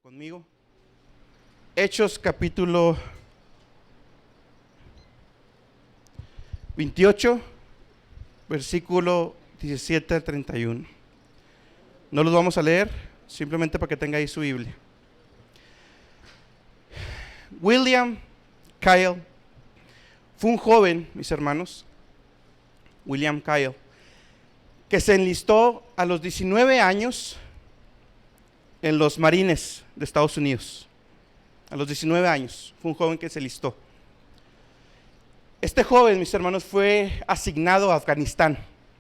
Conmigo. Hechos capítulo 28, versículo 17 al 31. No los vamos a leer, simplemente para que tenga ahí su Biblia. William Kyle fue un joven, mis hermanos, William Kyle, que se enlistó a los 19 años en los Marines de Estados Unidos. A los 19 años, fue un joven que se enlistó. Este joven, mis hermanos, fue asignado a Afganistán.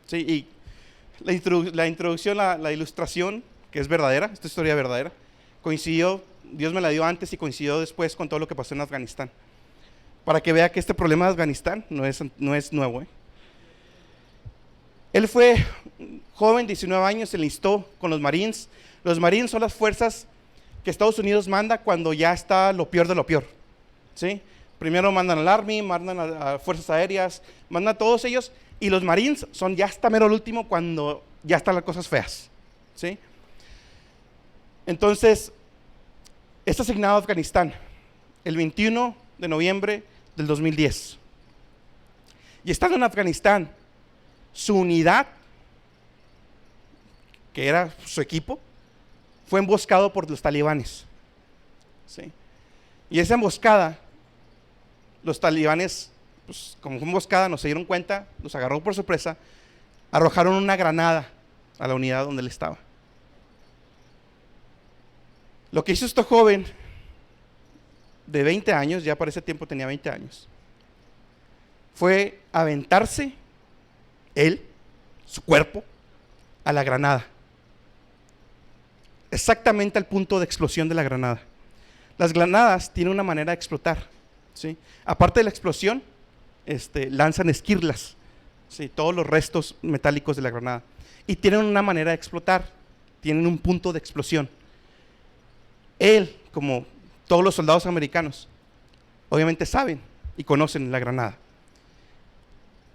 ¿Sí? Y la introducción, la ilustración, que es verdadera, esta historia es verdadera, coincidió, Dios me la dio antes y coincidió después con todo lo que pasó en Afganistán. Para que vea que este problema de Afganistán no es nuevo. Él fue joven, 19 años, se enlistó con los Marines. Los Marines son las fuerzas que Estados Unidos manda cuando ya está lo peor de lo peor. ¿Sí? Primero mandan al Army, mandan a fuerzas aéreas, mandan a todos ellos, y los Marines son ya hasta mero el último cuando ya están las cosas feas. ¿Sí? Entonces, está asignado a Afganistán el 21 de noviembre del 2010. Y estando en Afganistán, su unidad, que era su equipo, fue emboscado por los talibanes. ¿Sí? Y esa emboscada, los talibanes, pues, como fue emboscada, no se dieron cuenta, los agarró por sorpresa, arrojaron una granada a la unidad donde él estaba. Lo que hizo este joven de 20 años, ya para ese tiempo tenía 20 años, fue aventarse él, su cuerpo, a la granada. Exactamente al punto de explosión de la granada. Las granadas tienen una manera de explotar. ¿Sí? Aparte de la explosión, lanzan esquirlas, ¿sí? Todos los restos metálicos de la granada. Y tienen una manera de explotar, tienen un punto de explosión. Él, como todos los soldados americanos, obviamente saben y conocen la granada.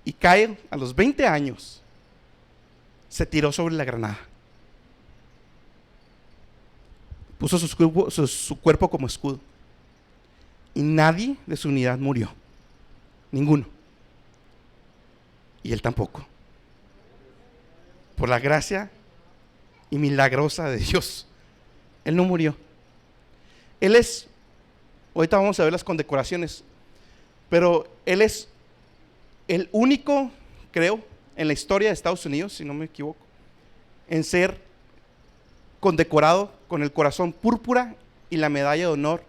Y Kyle, a los 20 años, se tiró sobre la granada. Puso su cuerpo como escudo. Y nadie de su unidad murió. Ninguno. Y él tampoco. Por la gracia y milagrosa de Dios, él no murió. Él es, ahorita vamos a ver las condecoraciones, pero él es el único, creo, en la historia de Estados Unidos, si no me equivoco, en ser condecorado con el corazón púrpura y la medalla de honor,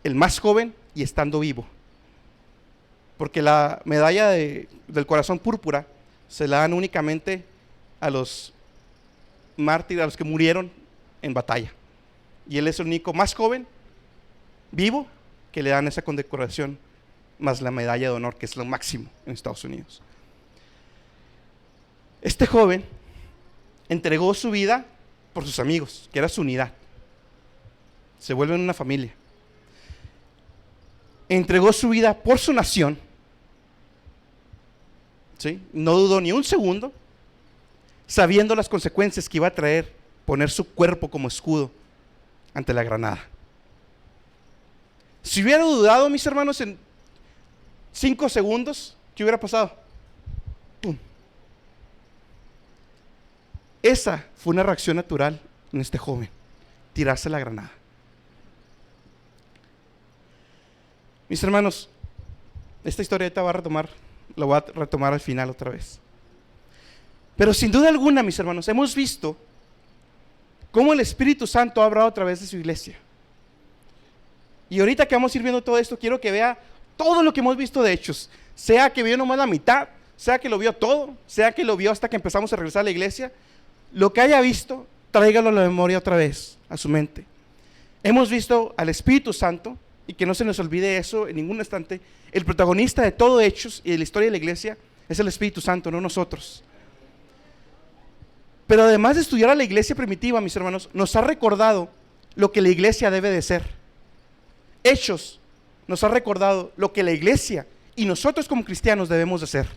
el más joven y estando vivo. Porque la medalla del corazón púrpura se la dan únicamente a los mártires, a los que murieron en batalla. Y él es el único más joven, vivo, que le dan esa condecoración, más la medalla de honor, que es lo máximo en Estados Unidos. Este joven entregó su vida por sus amigos, que era su unidad. Se vuelven una familia. Entregó su vida por su nación. ¿Sí? No dudó ni un segundo, sabiendo las consecuencias que iba a traer poner su cuerpo como escudo ante la granada. Si hubiera dudado, mis hermanos, en 5 segundos, ¿qué hubiera pasado? ¡Pum! Esa fue una reacción natural en este joven, tirarse la granada. Mis hermanos, esta historia ahorita la voy a retomar al final otra vez. Pero sin duda alguna, mis hermanos, hemos visto cómo el Espíritu Santo ha obrado a través de su iglesia. Y ahorita que vamos a ir viendo todo esto, quiero que vea todo lo que hemos visto de Hechos, sea que vio nomás la mitad, sea que lo vio todo, sea que lo vio hasta que empezamos a regresar a la iglesia. Lo que haya visto, tráigalo a la memoria otra vez, a su mente. Hemos visto al Espíritu Santo, y que no se nos olvide eso en ningún instante. El protagonista de todo Hechos y de la historia de la iglesia es el Espíritu Santo, no nosotros. Pero además de estudiar a la iglesia primitiva, mis hermanos, nos ha recordado lo que la iglesia debe de ser. Hechos nos ha recordado lo que la iglesia y nosotros como cristianos debemos de ser.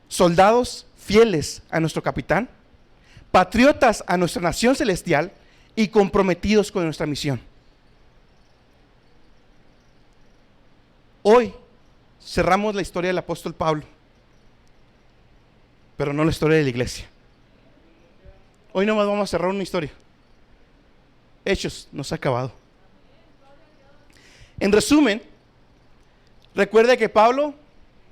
Soldados fieles a nuestro capitán, patriotas a nuestra nación celestial y comprometidos con nuestra misión. Hoy cerramos la historia del apóstol Pablo, pero no la historia de la iglesia. Hoy nomás vamos a cerrar una historia. Hechos no se ha acabado. En resumen, recuerda que Pablo,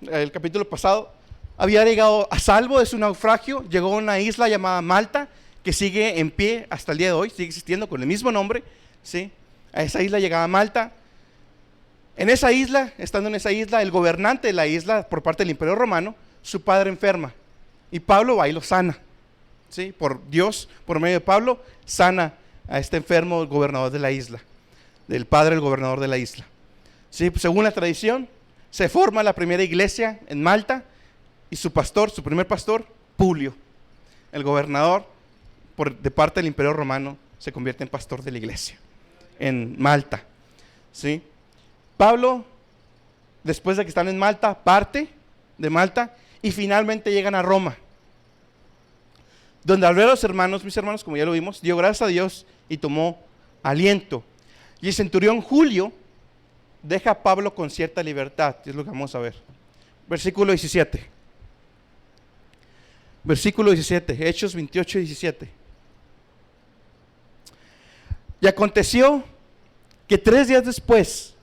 el capítulo pasado, había llegado a salvo de su naufragio, llegó a una isla llamada Malta, que sigue en pie hasta el día de hoy, sigue existiendo con el mismo nombre, ¿sí? A esa isla llegaba Malta. En esa isla, estando en esa isla, el gobernante de la isla, por parte del Imperio Romano, su padre enferma, y Pablo va y lo sana, ¿sí? Por Dios, por medio de Pablo, sana a este enfermo gobernador de la isla, del padre del gobernador de la isla, ¿sí? Pues según la tradición, se forma la primera iglesia en Malta, y su pastor, su primer pastor, Publio, el gobernador de parte del Imperio Romano, se convierte en pastor de la iglesia en Malta, ¿sí? Pablo, después de que están en Malta, parte de Malta y finalmente llegan a Roma, donde al ver a los hermanos, mis hermanos, como ya lo vimos, dio gracias a Dios y tomó aliento. Y el centurión Julio deja a Pablo con cierta libertad, es lo que vamos a ver. Versículo 17. Versículo 17, Hechos 28 y 17. Y aconteció que 3 días después,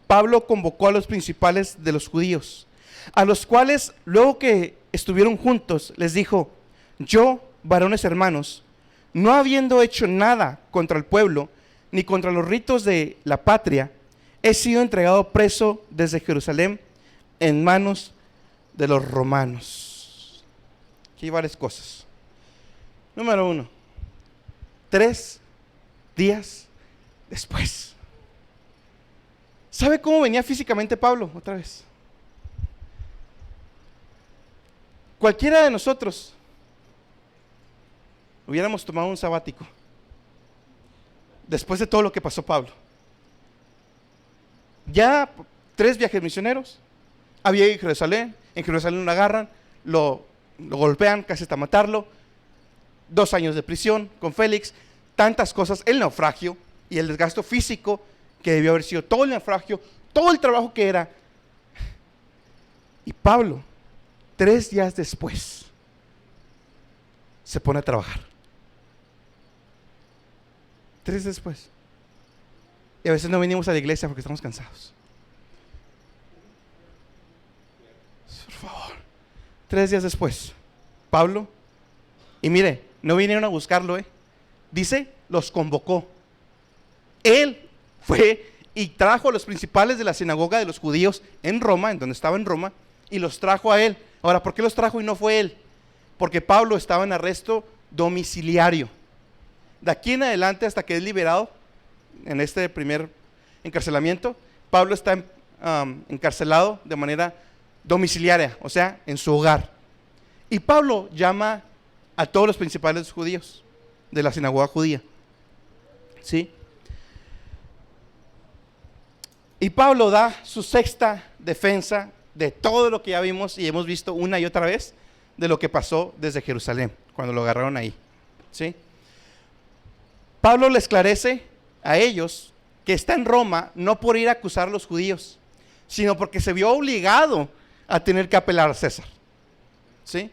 Pablo convocó a los principales de los judíos, a los cuales luego que estuvieron juntos, les dijo: yo, varones hermanos, no habiendo hecho nada contra el pueblo, ni contra los ritos de la patria, he sido entregado preso desde Jerusalén en manos de los romanos. Aquí hay varias cosas. Número 1, 3 días después. ¿Sabe cómo venía físicamente Pablo? Otra vez. Cualquiera de nosotros hubiéramos tomado un sabático después de todo lo que pasó Pablo. Ya 3 viajes misioneros, había ido a Jerusalén, en Jerusalén lo agarran, lo golpean casi hasta matarlo, 2 años de prisión con Félix, tantas cosas, el naufragio y el desgasto físico que debió haber sido todo el naufragio, todo el trabajo que era. Y Pablo, 3 días después, se pone a trabajar. 3 días después. Y a veces no venimos a la iglesia porque estamos cansados. Por favor. 3 días después, Pablo, y mire, no vinieron a buscarlo, dice, los convocó. Él fue y trajo a los principales de la sinagoga de los judíos en Roma, en donde estaba en Roma, y los trajo a él. Ahora, ¿por qué los trajo y no fue él? Porque Pablo estaba en arresto domiciliario. De aquí en adelante, hasta que es liberado, en este primer encarcelamiento, Pablo está encarcelado de manera domiciliaria, o sea, en su hogar. Y Pablo llama a todos los principales judíos de la sinagoga judía, ¿sí? Y Pablo da su sexta defensa de todo lo que ya vimos y hemos visto una y otra vez de lo que pasó desde Jerusalén, cuando lo agarraron ahí, ¿sí? Pablo le esclarece a ellos que está en Roma no por ir a acusar a los judíos, sino porque se vio obligado a tener que apelar a César, ¿sí?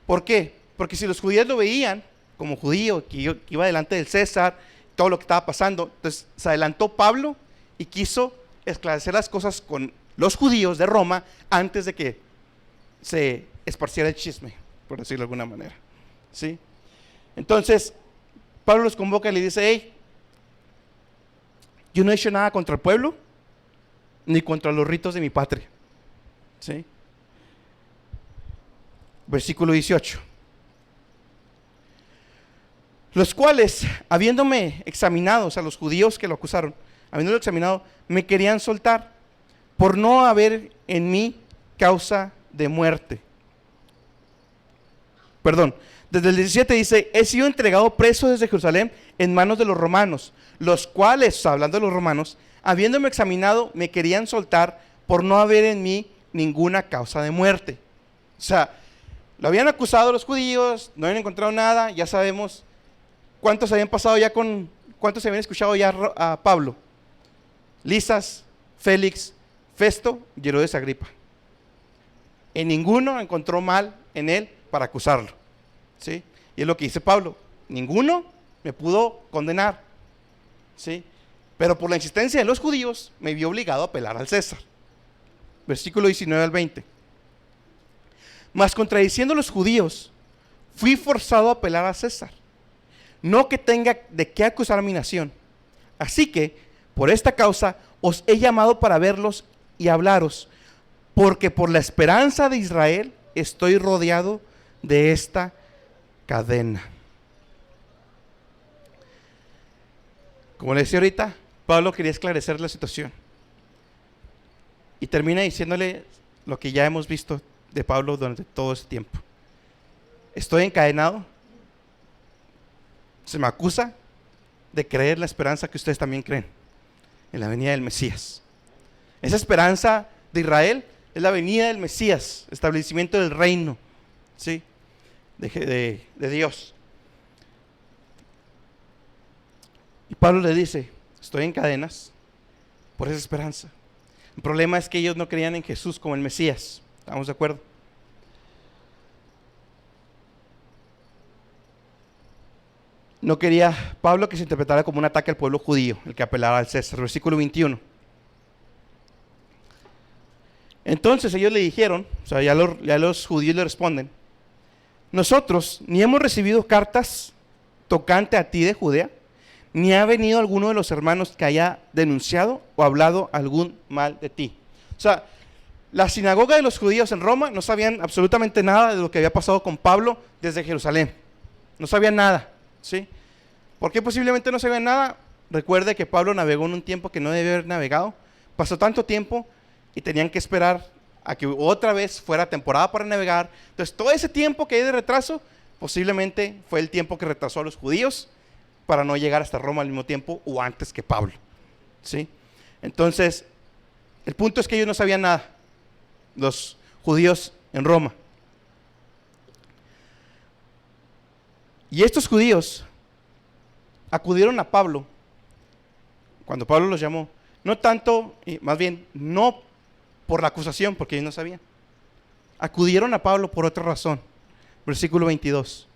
¿Por qué? Porque si los judíos lo veían como judío, que iba delante del César, todo lo que estaba pasando, entonces se adelantó Pablo y quiso esclarecer las cosas con los judíos de Roma antes de que se esparciera el chisme, por decirlo de alguna manera, ¿sí? Entonces Pablo los convoca y le dice: hey, yo no he hecho nada contra el pueblo ni contra los ritos de mi patria, ¿sí? Versículo 18. Los cuales, habiéndome examinado, o sea, los judíos que lo acusaron, habiéndolo examinado, me querían soltar por no haber en mí causa de muerte. Perdón, desde el 17 dice: he sido entregado preso desde Jerusalén en manos de los romanos, los cuales, hablando de los romanos, habiéndome examinado, me querían soltar por no haber en mí ninguna causa de muerte. O sea, lo habían acusado los judíos, no habían encontrado nada, ya sabemos ¿Cuántos habían pasado ya cuántos habían escuchado ya a Pablo? Lisas, Félix, Festo y Herodes Agripa. En ninguno encontró mal en él para acusarlo, ¿sí? Y es lo que dice Pablo: ninguno me pudo condenar, ¿sí? Pero por la insistencia de los judíos me vi obligado a apelar al César. Versículo 19 al 20. Mas contradiciendo a los judíos, fui forzado a apelar a César, no que tenga de qué acusar a mi nación. Así que, por esta causa, os he llamado para verlos y hablaros, porque por la esperanza de Israel estoy rodeado de esta cadena. Como le decía ahorita, Pablo quería esclarecer la situación. Y termina diciéndole lo que ya hemos visto de Pablo durante todo este tiempo. Estoy encadenado. Se me acusa de creer la esperanza que ustedes también creen, en la venida del Mesías. Esa esperanza de Israel es la venida del Mesías, establecimiento del reino, ¿sí? de Dios. Y Pablo le dice: estoy en cadenas por esa esperanza. El problema es que ellos no creían en Jesús como el Mesías. ¿Estamos de acuerdo? No quería Pablo que se interpretara como un ataque al pueblo judío, el que apelara al César. Versículo 21. Entonces ellos le dijeron, o sea, ya los judíos le responden: nosotros ni hemos recibido cartas tocante a ti de Judea, ni ha venido alguno de los hermanos que haya denunciado o hablado algún mal de ti. O sea, la sinagoga de los judíos en Roma no sabían absolutamente nada de lo que había pasado con Pablo desde Jerusalén. No sabían nada, ¿sí? ¿Por qué posiblemente no sabían nada? Recuerde que Pablo navegó en un tiempo que no debía haber navegado. Pasó tanto tiempo y tenían que esperar a que otra vez fuera temporada para navegar. Entonces, todo ese tiempo que hay de retraso, posiblemente fue el tiempo que retrasó a los judíos para no llegar hasta Roma al mismo tiempo o antes que Pablo, ¿sí? Entonces, el punto es que ellos no sabían nada, los judíos en Roma. Y estos judíos acudieron a Pablo cuando Pablo los llamó, no tanto, más bien, no por la acusación, porque ellos no sabían. Acudieron a Pablo por otra razón. Versículo 22.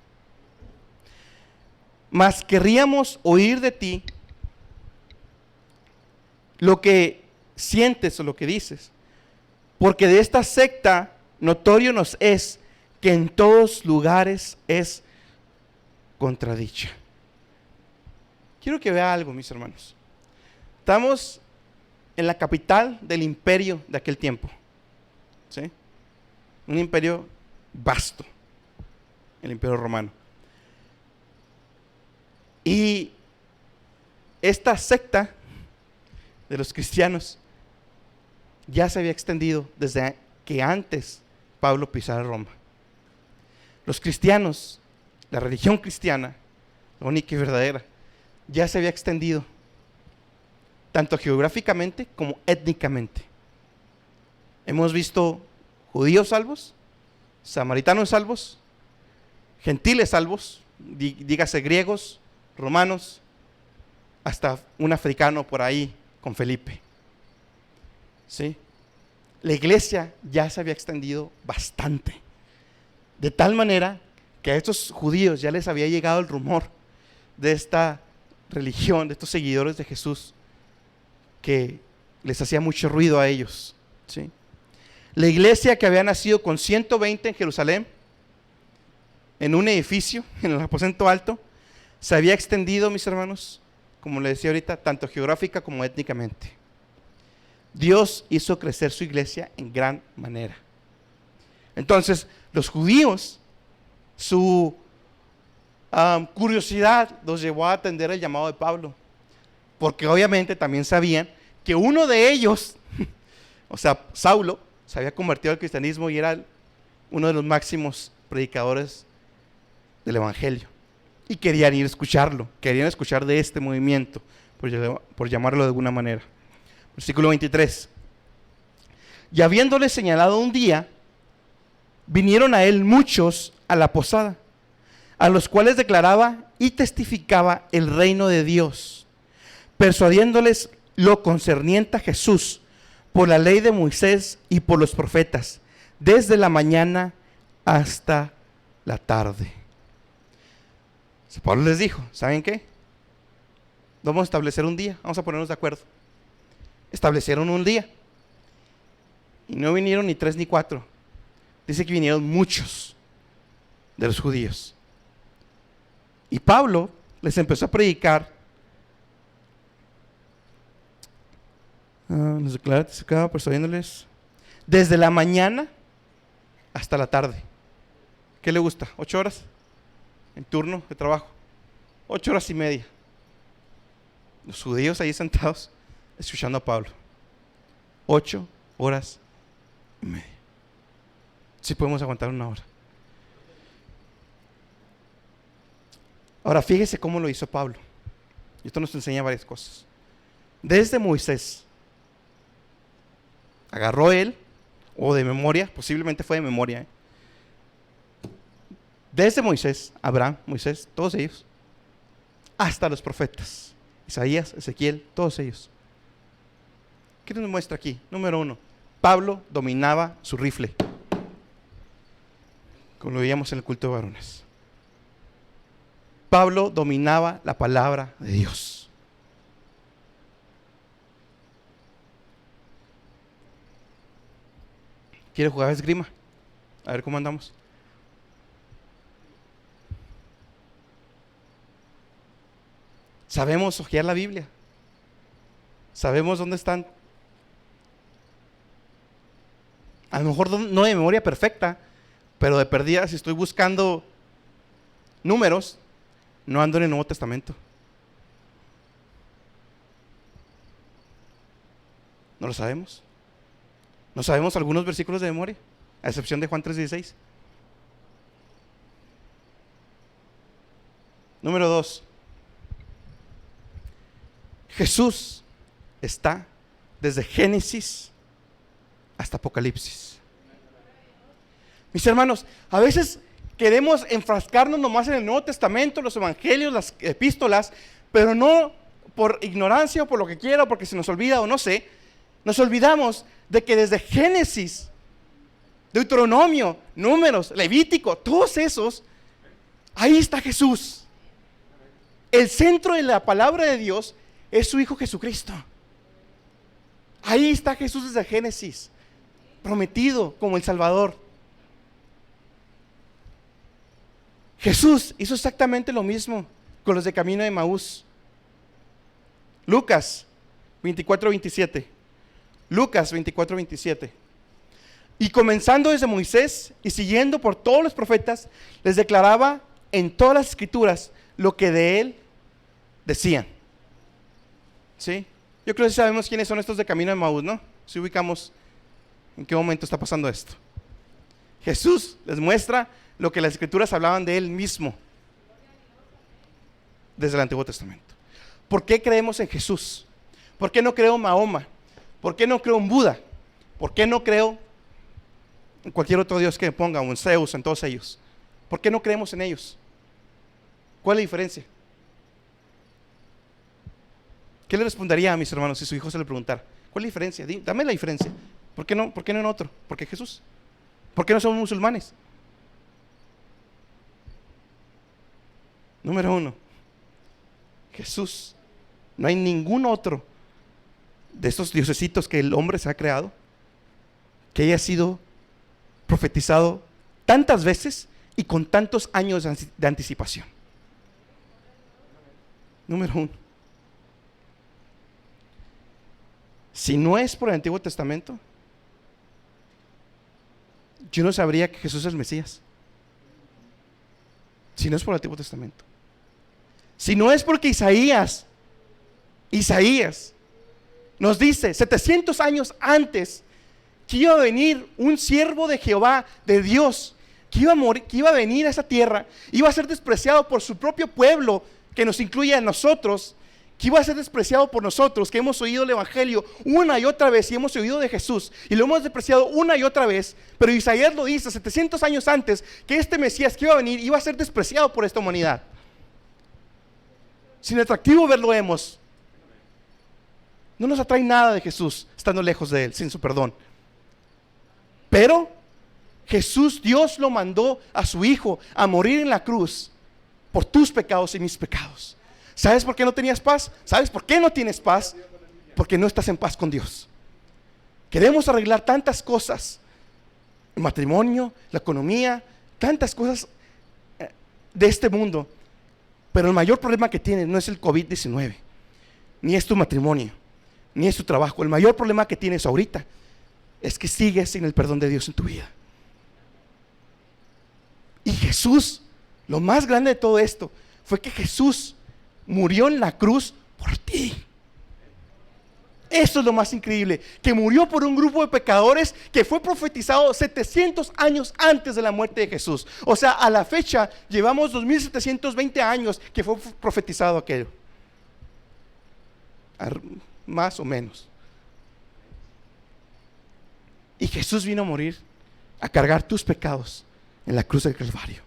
Mas querríamos oír de ti lo que sientes o lo que dices, porque de esta secta notorio nos es que en todos lugares es contradicha. Quiero que vea algo, mis hermanos. Estamos en la capital del imperio de aquel tiempo, ¿sí? Un imperio vasto, el imperio romano. Y esta secta de los cristianos ya se había extendido desde que antes Pablo pisara Roma. Los cristianos, la religión cristiana, la única y verdadera, ya se había extendido tanto geográficamente como étnicamente. Hemos visto judíos salvos, samaritanos salvos, gentiles salvos, dígase griegos, romanos, hasta un africano por ahí con Felipe, ¿sí? La iglesia ya se había extendido bastante, de tal manera que a estos judíos ya les había llegado el rumor de esta religión, de estos seguidores de Jesús, que les hacía mucho ruido a ellos, ¿sí? La iglesia, que había nacido con 120 en Jerusalén, en un edificio, en el aposento alto, se había extendido, mis hermanos, como les decía ahorita, tanto geográfica como étnicamente. Dios hizo crecer su iglesia en gran manera. Entonces, los judíos, su curiosidad los llevó a atender el llamado de Pablo, porque obviamente también sabían que uno de ellos, o sea, Saulo, se había convertido al cristianismo y era uno de los máximos predicadores del evangelio, y querían ir a escucharlo, querían escuchar de este movimiento, por llamarlo de alguna manera. Versículo 23. Y habiéndole señalado un día, vinieron a él muchos a la posada, a los cuales declaraba y testificaba el reino de Dios, persuadiéndoles lo concerniente a Jesús por la ley de Moisés y por los profetas, desde la mañana hasta la tarde. Pablo les dijo, ¿saben qué? Vamos a establecer un día, vamos a ponernos de acuerdo. Establecieron un día y no vinieron ni 3 ni 4. Dice que vinieron muchos de los judíos. Y Pablo les empezó a predicar. Les declaraba, persuadiéndoles desde la mañana hasta la tarde. ¿Qué le gusta? 8 horas en turno de trabajo. 8 horas y media. Los judíos ahí sentados escuchando a Pablo. 8 horas y media. Si podemos aguantar 1 hora. Ahora fíjese cómo lo hizo Pablo. Y esto nos enseña varias cosas. Desde Moisés, agarró él, o de memoria, posiblemente fue de memoria. Desde Moisés, Abraham, Moisés, todos ellos, hasta los profetas, Isaías, Ezequiel, todos ellos. ¿Qué nos muestra aquí? Número 1, Pablo dominaba su rifle, como lo veíamos en el culto de varones. Pablo dominaba la palabra de Dios. ¿Quiere jugar a esgrima? A ver cómo andamos. Sabemos hojear la Biblia. Sabemos dónde están. A lo mejor no de memoria perfecta, pero de perdida, si estoy buscando números, no ando en el Nuevo Testamento. No lo sabemos. No sabemos algunos versículos de memoria, a excepción de Juan 3:16. Número 2. Jesús está desde Génesis hasta Apocalipsis. Mis hermanos, a veces queremos enfrascarnos nomás en el Nuevo Testamento, los evangelios, las epístolas, pero no por ignorancia o por lo que quiera, o porque se nos olvida o no sé, nos olvidamos de que desde Génesis, Deuteronomio, Números, Levítico, todos esos, ahí está Jesús. El centro de la palabra de Dios es su Hijo Jesucristo. Ahí está Jesús desde Génesis, prometido como el Salvador. Jesús hizo exactamente lo mismo con los de camino de Emaús. Lucas 24:27. Lucas 24:27. Y comenzando desde Moisés y siguiendo por todos los profetas, les declaraba en todas las escrituras lo que de él decían. ¿Sí? Yo creo que sabemos quiénes son estos de camino de Emaús, ¿no? Si ubicamos en qué momento está pasando esto. Jesús les muestra lo que las escrituras hablaban de él mismo desde el Antiguo Testamento. ¿Por qué creemos en Jesús? ¿Por qué no creo en Mahoma? ¿Por qué no creo en Buda? ¿Por qué no creo en cualquier otro dios que me ponga, o en Zeus, en todos ellos? ¿Por qué no creemos en ellos? ¿Cuál es la diferencia? ¿Qué le respondería a mis hermanos si su hijo se le preguntara? ¿Cuál es la diferencia? Dame la diferencia. ¿Por qué no en otro? ¿Por qué Jesús? ¿Por qué no somos musulmanes? Número 1, Jesús. No hay ningún otro de estos diosesitos que el hombre se ha creado que haya sido profetizado tantas veces y con tantos años de anticipación. Número 1. Si no es por el Antiguo Testamento, yo no sabría que Jesús es el Mesías. Si no es por el Antiguo Testamento. Si no es porque Isaías nos dice 700 años antes que iba a venir un siervo de Jehová, de Dios, que iba a morir, que iba a venir a esa tierra, iba a ser despreciado por su propio pueblo, que nos incluye a nosotros, que iba a ser despreciado por nosotros, que hemos oído el Evangelio una y otra vez y hemos oído de Jesús y lo hemos despreciado una y otra vez. Pero Isaías lo dice 700 años antes, que este Mesías que iba a venir iba a ser despreciado por esta humanidad. Sin atractivo verlo hemos. No nos atrae nada de Jesús estando lejos de Él, sin su perdón. Pero Jesús, Dios lo mandó a su Hijo a morir en la cruz por tus pecados y mis pecados. ¿Sabes por qué no tenías paz? ¿Sabes por qué no tienes paz? Porque no estás en paz con Dios. Queremos arreglar tantas cosas, el matrimonio, la economía, tantas cosas de este mundo, pero el mayor problema que tienes no es el COVID-19, ni es tu matrimonio, ni es tu trabajo. El mayor problema que tienes ahorita es que sigues sin el perdón de Dios en tu vida. Y Jesús, lo más grande de todo esto fue que Jesús murió en la cruz por ti. Eso es lo más increíble, que murió por un grupo de pecadores que fue profetizado 700 años antes de la muerte de Jesús. O sea, a la fecha llevamos 2720 años que fue profetizado aquello, más o menos. Y Jesús vino a morir, a cargar tus pecados en la cruz del Calvario.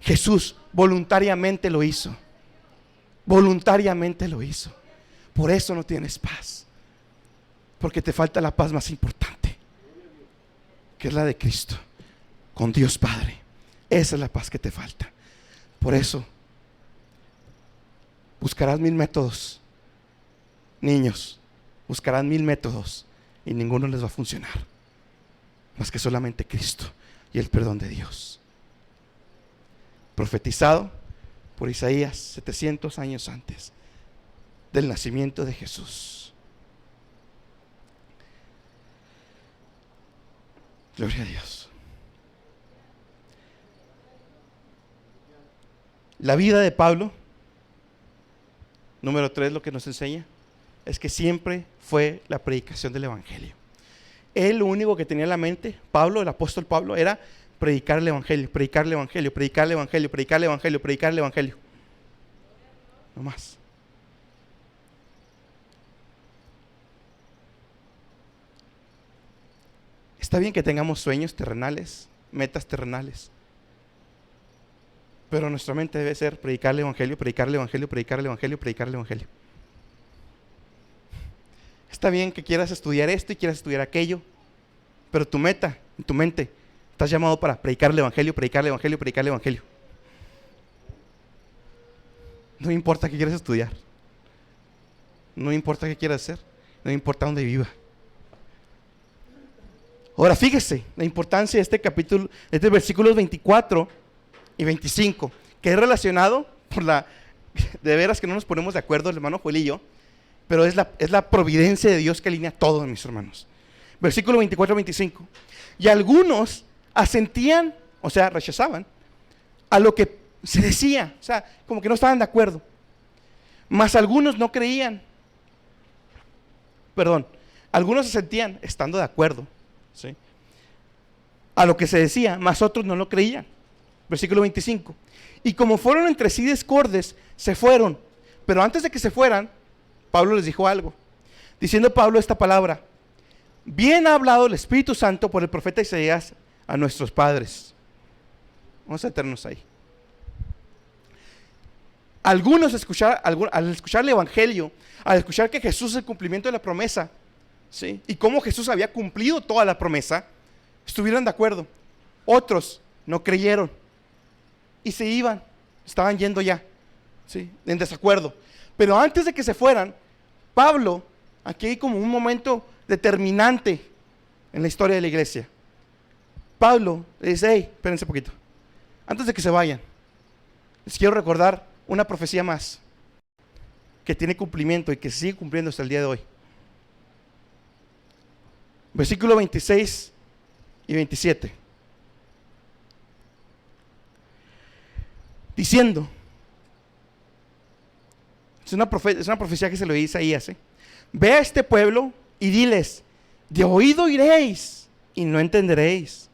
Jesús voluntariamente lo hizo. Voluntariamente lo hizo. Por eso no tienes paz, porque te falta la paz más importante, que es la de Cristo con Dios Padre. Esa es la paz que te falta. Por eso buscarás 1000 métodos, niños, buscarán 1000 métodos y ninguno les va a funcionar más que solamente Cristo y el perdón de Dios, profetizado por Isaías 700 años antes del nacimiento de Jesús. Gloria a Dios. La vida de Pablo, número 3, lo que nos enseña es que siempre fue la predicación del Evangelio. Él lo único que tenía en la mente, Pablo, el apóstol Pablo, era predicar el Evangelio, predicar el Evangelio, predicar el Evangelio, predicar el Evangelio, predicar el Evangelio. No más. Está bien que tengamos sueños terrenales, metas terrenales, pero nuestra mente debe ser predicar el Evangelio, predicar el Evangelio, predicar el Evangelio, predicar el Evangelio. Está bien que quieras estudiar esto y quieras estudiar aquello, pero tu meta, en tu mente, estás llamado para predicar el Evangelio, predicar el Evangelio, predicar el Evangelio. No importa qué quieras estudiar, no importa qué quieras hacer, no importa dónde viva. Ahora fíjese la importancia de este capítulo, de estos versículos 24 y 25, que es relacionado por de veras que no nos ponemos de acuerdo el hermano Joel y yo, pero es la providencia de Dios que alinea todo, mis hermanos. Versículo 24-25. Y algunos asentían, o sea, rechazaban a lo que se decía, o sea, como que no estaban de acuerdo. Mas algunos no creían. Perdón, algunos asentían estando de acuerdo, ¿sí?, a lo que se decía, mas otros no lo creían. Versículo 25. Y como fueron entre sí discordes, se fueron. Pero antes de que se fueran, Pablo les dijo algo, diciendo Pablo esta palabra: bien ha hablado el Espíritu Santo por el profeta Isaías a nuestros padres. Vamos a detenernos ahí. Algunos al escuchar el Evangelio, al escuchar que Jesús es el cumplimiento de la promesa, ¿sí?, y cómo Jesús había cumplido toda la promesa, estuvieron de acuerdo. Otros no creyeron y se iban, estaban yendo ya, ¿sí?, en desacuerdo. Pero antes de que se fueran, Pablo, aquí hay como un momento determinante en la historia de la iglesia. Pablo le dice: hey, espérense un poquito, antes de que se vayan, les quiero recordar una profecía más que tiene cumplimiento y que se sigue cumpliendo hasta el día de hoy. Versículo 26 y 27. Diciendo, es una profecía que se lo dice a Isaías, ve a este pueblo y diles: de oído iréis y no entenderéis,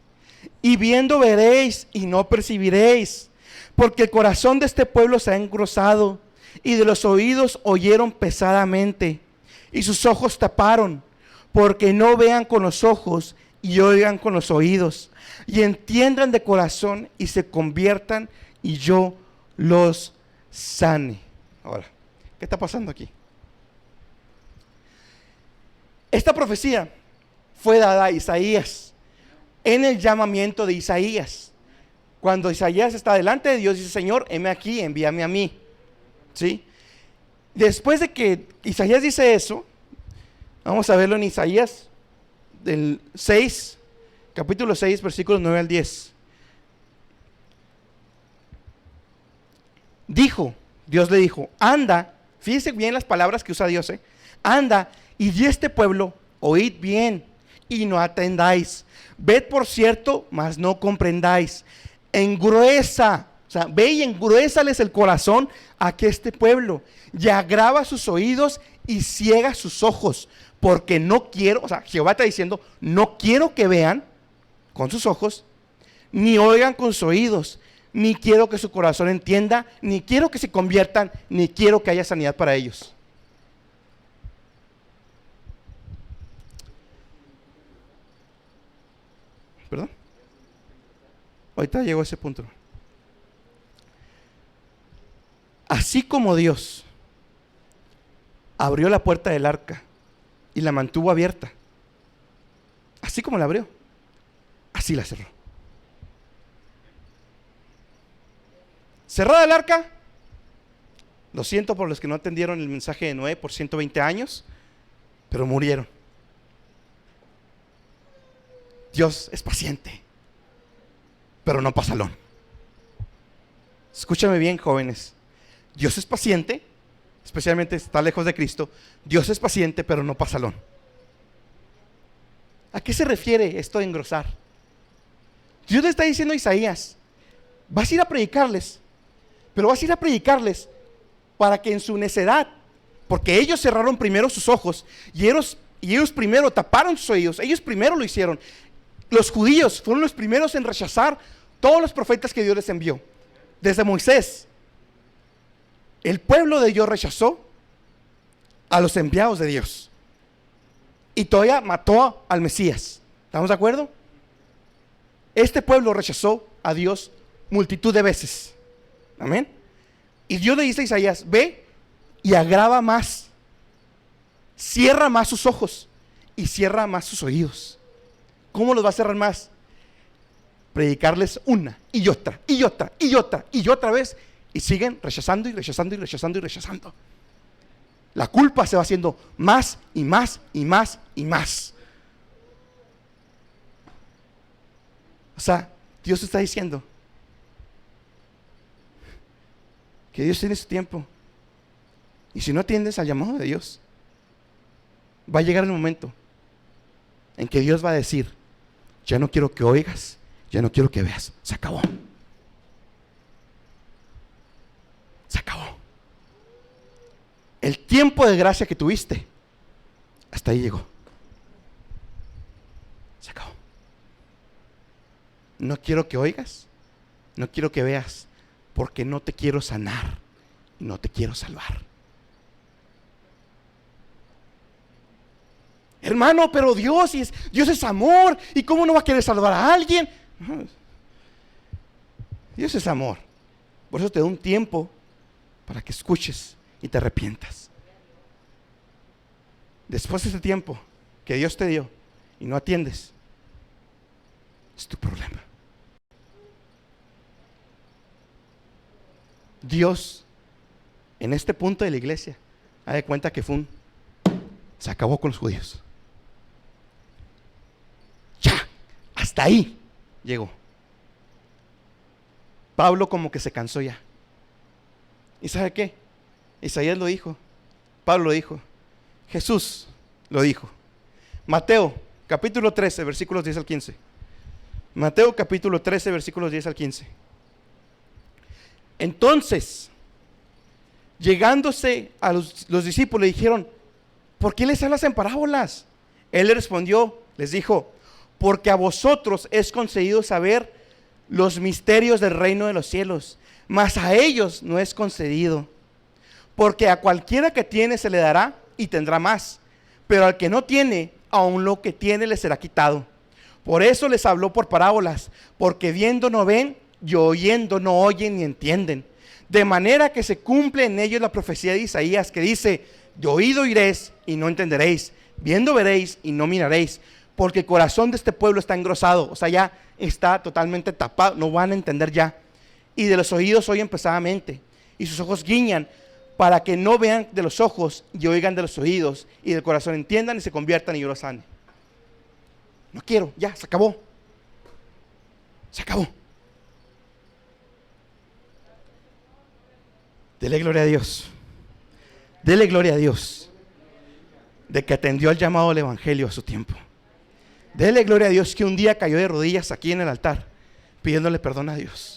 y viendo veréis y no percibiréis, porque el corazón de este pueblo se ha engrosado y de los oídos oyeron pesadamente, y sus ojos taparon, porque no vean con los ojos y oigan con los oídos, y entiendan de corazón y se conviertan, y yo los sane. Ahora, ¿qué está pasando aquí? Esta profecía fue dada a Isaías en el llamamiento de Isaías. Cuando Isaías está delante de Dios, dice: Señor, heme aquí, envíame a mí. ¿Sí? Después de que Isaías dice eso, vamos a verlo en Isaías del 6, capítulo 6, versículos 9 al 10. Dios le dijo: anda, fíjese bien las palabras que usa Dios, anda y di a este pueblo, oíd bien y no atendáis, ved por cierto, mas no comprendáis, engruesa, o sea, ve y engruésales el corazón a que este pueblo, y agrava sus oídos y ciega sus ojos, porque no quiero, o sea, Jehová está diciendo: no quiero que vean con sus ojos, ni oigan con sus oídos, ni quiero que su corazón entienda, ni quiero que se conviertan, ni quiero que haya sanidad para ellos. ¿Perdón? Ahorita llegó a ese punto. Así como Dios abrió la puerta del arca y la mantuvo abierta, así como la abrió, así la cerró. Cerrada el arca, lo siento por los que no atendieron el mensaje de Noé por 120 años, pero murieron. Dios es paciente, pero no pasalón. Escúchame bien, jóvenes. Dios es paciente, especialmente si está lejos de Cristo. Dios es paciente, pero no pasalón. ¿A qué se refiere esto de engrosar? Dios le está diciendo a Isaías: vas a ir a predicarles, pero vas a ir a predicarles para que en su necedad, porque ellos cerraron primero sus ojos y ellos primero taparon sus oídos, ellos primero lo hicieron. Los judíos fueron los primeros en rechazar todos los profetas que Dios les envió. Desde Moisés, el pueblo de Dios rechazó a los enviados de Dios y todavía mató al Mesías. ¿Estamos de acuerdo? Este pueblo rechazó a Dios multitud de veces. Amén. Y Dios le dice a Isaías: ve y agrava más, cierra más sus ojos y cierra más sus oídos. ¿Cómo los va a cerrar más? Predicarles una y otra y otra y otra y otra vez, y siguen rechazando y rechazando y rechazando y rechazando. La culpa se va haciendo más y más y más y más. O sea, Dios está diciendo que Dios tiene su tiempo, y si no atiendes al llamado de Dios, va a llegar el momento en que Dios va a decir: ya no quiero que oigas, ya no quiero que veas, se acabó. Se acabó. El tiempo de gracia que tuviste, hasta ahí llegó. Se acabó. No quiero que oigas, no quiero que veas, porque no te quiero sanar y no te quiero salvar. Hermano, pero Dios es amor, ¿y cómo no va a querer salvar a alguien? Dios es amor. Por eso te da un tiempo para que escuches y te arrepientas. Después de ese tiempo que Dios te dio y no atiendes, es tu problema. Dios, en este punto de la iglesia, ha de cuenta que se acabó con los judíos. Ya, hasta ahí llegó. Pablo como que se cansó ya. ¿Y sabe qué? Isaías lo dijo, Pablo lo dijo, Jesús lo dijo. Mateo capítulo 13 versículos 10 al 15. Mateo capítulo 13 versículos 10 al 15. Entonces, llegándose a los discípulos, le dijeron: ¿por qué les hablas en parábolas? Él les respondió, les dijo: porque a vosotros es concedido saber los misterios del reino de los cielos, mas a ellos no es concedido. Porque a cualquiera que tiene se le dará y tendrá más, pero al que no tiene, aun lo que tiene le será quitado. Por eso les habló por parábolas, porque viendo no ven, y oyendo no oyen ni entienden. De manera que se cumple en ellos la profecía de Isaías, que dice: de oído oiréis y no entenderéis, viendo veréis y no miraréis, porque el corazón de este pueblo está engrosado. O sea, ya está totalmente tapado, no van a entender ya. Y de los oídos oyen pesadamente, y sus ojos guiñan, para que no vean de los ojos y oigan de los oídos, y del corazón entiendan y se conviertan y yo los sane. No quiero, ya, se acabó. Se acabó. Dele gloria a Dios. Dele gloria a Dios de que atendió al llamado del evangelio a su tiempo. Dele gloria a Dios que un día cayó de rodillas aquí en el altar pidiéndole perdón a Dios.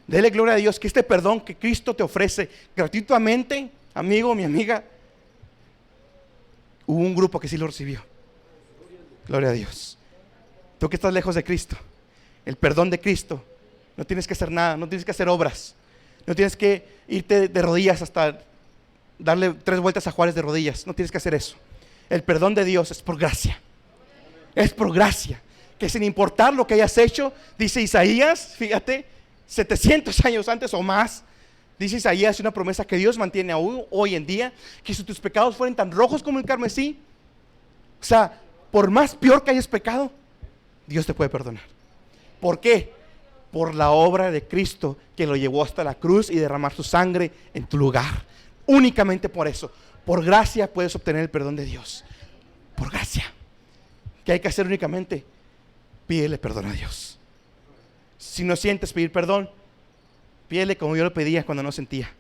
Dele gloria a Dios que este perdón que Cristo te ofrece gratuitamente, amigo, mi amiga, hubo un grupo que sí lo recibió. Gloria a Dios. Tú que estás lejos de Cristo, el perdón de Cristo, no tienes que hacer nada, no tienes que hacer obras, no tienes que irte de rodillas hasta darle 3 vueltas a Juárez de rodillas, no tienes que hacer eso. El perdón de Dios es por gracia. Es por gracia, que sin importar lo que hayas hecho, dice Isaías, fíjate, 700 años antes o más, dice Isaías una promesa que Dios mantiene aún hoy en día, que si tus pecados fueren tan rojos como el carmesí, o sea, por más peor que hayas pecado, Dios te puede perdonar. ¿Por qué? Por la obra de Cristo que lo llevó hasta la cruz y derramar su sangre en tu lugar. Únicamente por eso, por gracia puedes obtener el perdón de Dios. Por gracia. ¿Qué hay que hacer únicamente? Pídele perdón a Dios. Si no sientes pedir perdón, pídele como yo lo pedía cuando no sentía.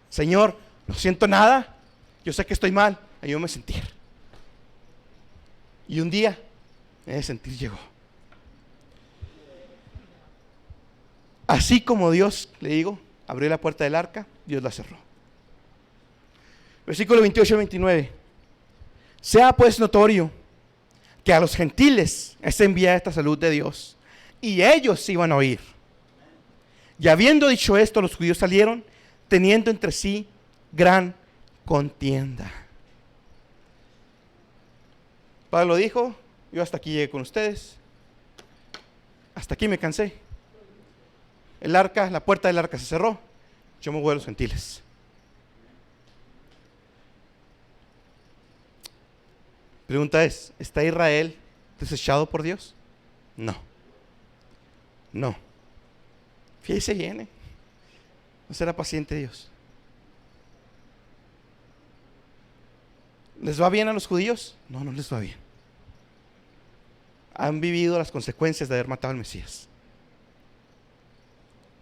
Señor, no siento nada, yo sé que estoy mal, ayúdame a sentir. Y un día ese sentir llegó. Así como Dios, le digo, abrió la puerta del arca, Dios la cerró. Versículo 28 y 29. Sea pues notorio que a los gentiles es enviada esta salud de Dios, y ellos iban a oír. Y habiendo dicho esto, los judíos salieron, teniendo entre sí gran contienda. Pablo dijo: yo hasta aquí llegué con ustedes, hasta aquí me cansé. El arca, la puerta del arca se cerró, yo me voy a los gentiles. Pregunta es: ¿está Israel desechado por Dios? No. No. Fíjese bien, no será paciente Dios. ¿Les va bien a los judíos? No, no les va bien. Han vivido las consecuencias de haber matado al Mesías.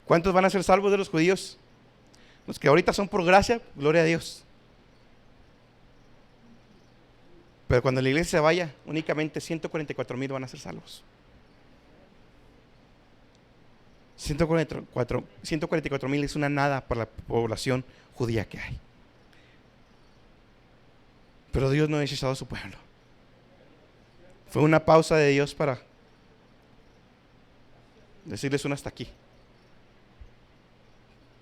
¿Cuántos van a ser salvos de los judíos? Los que ahorita son por gracia, gloria a Dios. Pero cuando la iglesia se vaya, únicamente 144,000 van a ser salvos. 144,000 es una nada para la población judía que hay. Pero Dios no ha desechado a su pueblo. Fue una pausa de Dios para decirles un hasta aquí.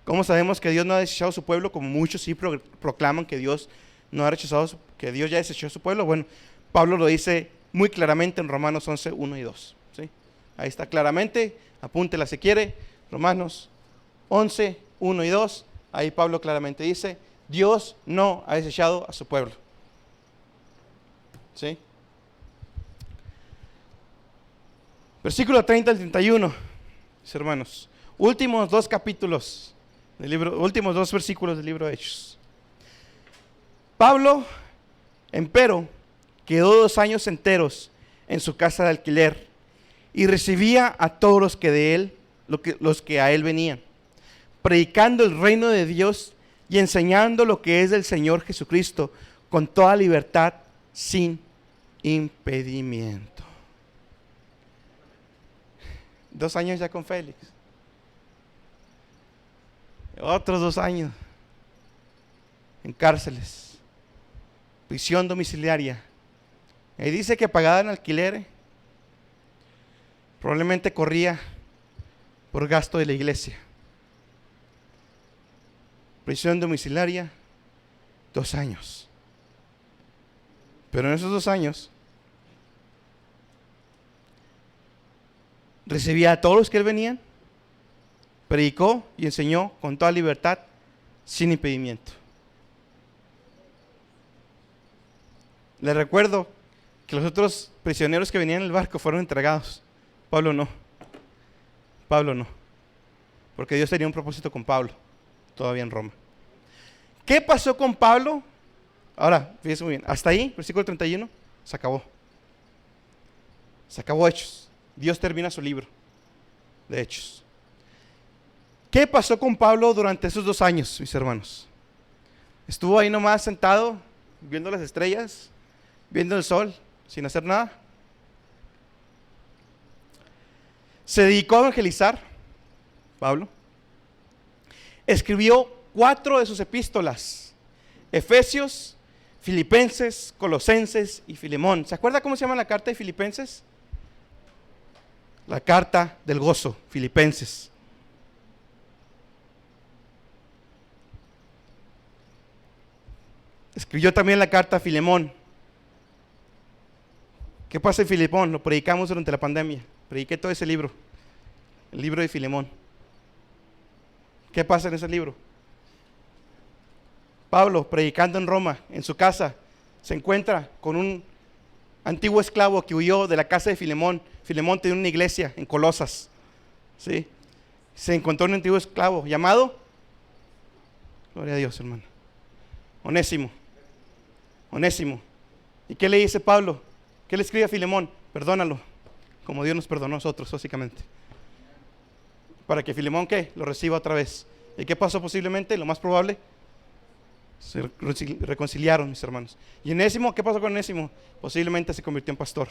¿Cómo sabemos que Dios no ha desechado a su pueblo? Como muchos sí proclaman que Dios no ha rechazado, que Dios ya desechó a su pueblo. Bueno, Pablo lo dice muy claramente en Romanos 11, 1 y 2. ¿Sí? Ahí está claramente, apúntela si quiere. Romanos 11, 1 y 2. Ahí Pablo claramente dice: Dios no ha desechado a su pueblo. ¿Sí? Versículo 30 al 31, mis hermanos. Últimos 2 capítulos del libro, últimos 2 versículos del libro de Hechos. Pablo, empero, quedó 2 años enteros en su casa de alquiler y recibía a todos los que de él, los que a él venían, predicando el reino de Dios y enseñando lo que es del Señor Jesucristo con toda libertad, sin impedimento. 2 años ya con Félix. Otros 2 años en cárceles, prisión domiciliaria. Y dice que pagaba en alquiler, probablemente corría por gasto de la iglesia. Prisión domiciliaria, 2 años. Pero en esos 2 años recibía a todos los que él venían, predicó y enseñó con toda libertad, sin impedimento. Les recuerdo que los otros prisioneros que venían en el barco fueron entregados. Pablo no. Pablo no. Porque Dios tenía un propósito con Pablo, todavía en Roma. ¿Qué pasó con Pablo? Ahora, fíjense muy bien. Hasta ahí, versículo 31, se acabó. Se acabó Hechos. Dios termina su libro de Hechos. ¿Qué pasó con Pablo durante esos 2 años, mis hermanos? Estuvo ahí nomás sentado, viendo las estrellas, viendo el sol, sin hacer nada. Se dedicó a evangelizar, Pablo. Escribió 4 de sus epístolas: Efesios, Filipenses, Colosenses y Filemón. ¿Se acuerda cómo se llama la carta de Filipenses? La carta del gozo, Filipenses. Escribió también la carta a Filemón. ¿Qué pasa en Filemón? Lo predicamos durante la pandemia. Prediqué todo ese libro, el libro de Filemón. ¿Qué pasa en ese libro? Pablo, predicando en Roma, en su casa, se encuentra con un antiguo esclavo que huyó de la casa de Filemón. Filemón tenía una iglesia en Colosas, ¿sí? Se encontró un antiguo esclavo llamado, gloria a Dios, hermano, Onésimo. Onésimo. ¿Y qué le dice Pablo? ¿Qué le escribe a Filemón? Perdónalo, como Dios nos perdonó a nosotros, básicamente. Para que Filemón, ¿qué? Lo reciba otra vez. ¿Y qué pasó posiblemente? Lo más probable, se reconciliaron, mis hermanos. ¿Y Onésimo? ¿Qué pasó con Onésimo? Posiblemente se convirtió en pastor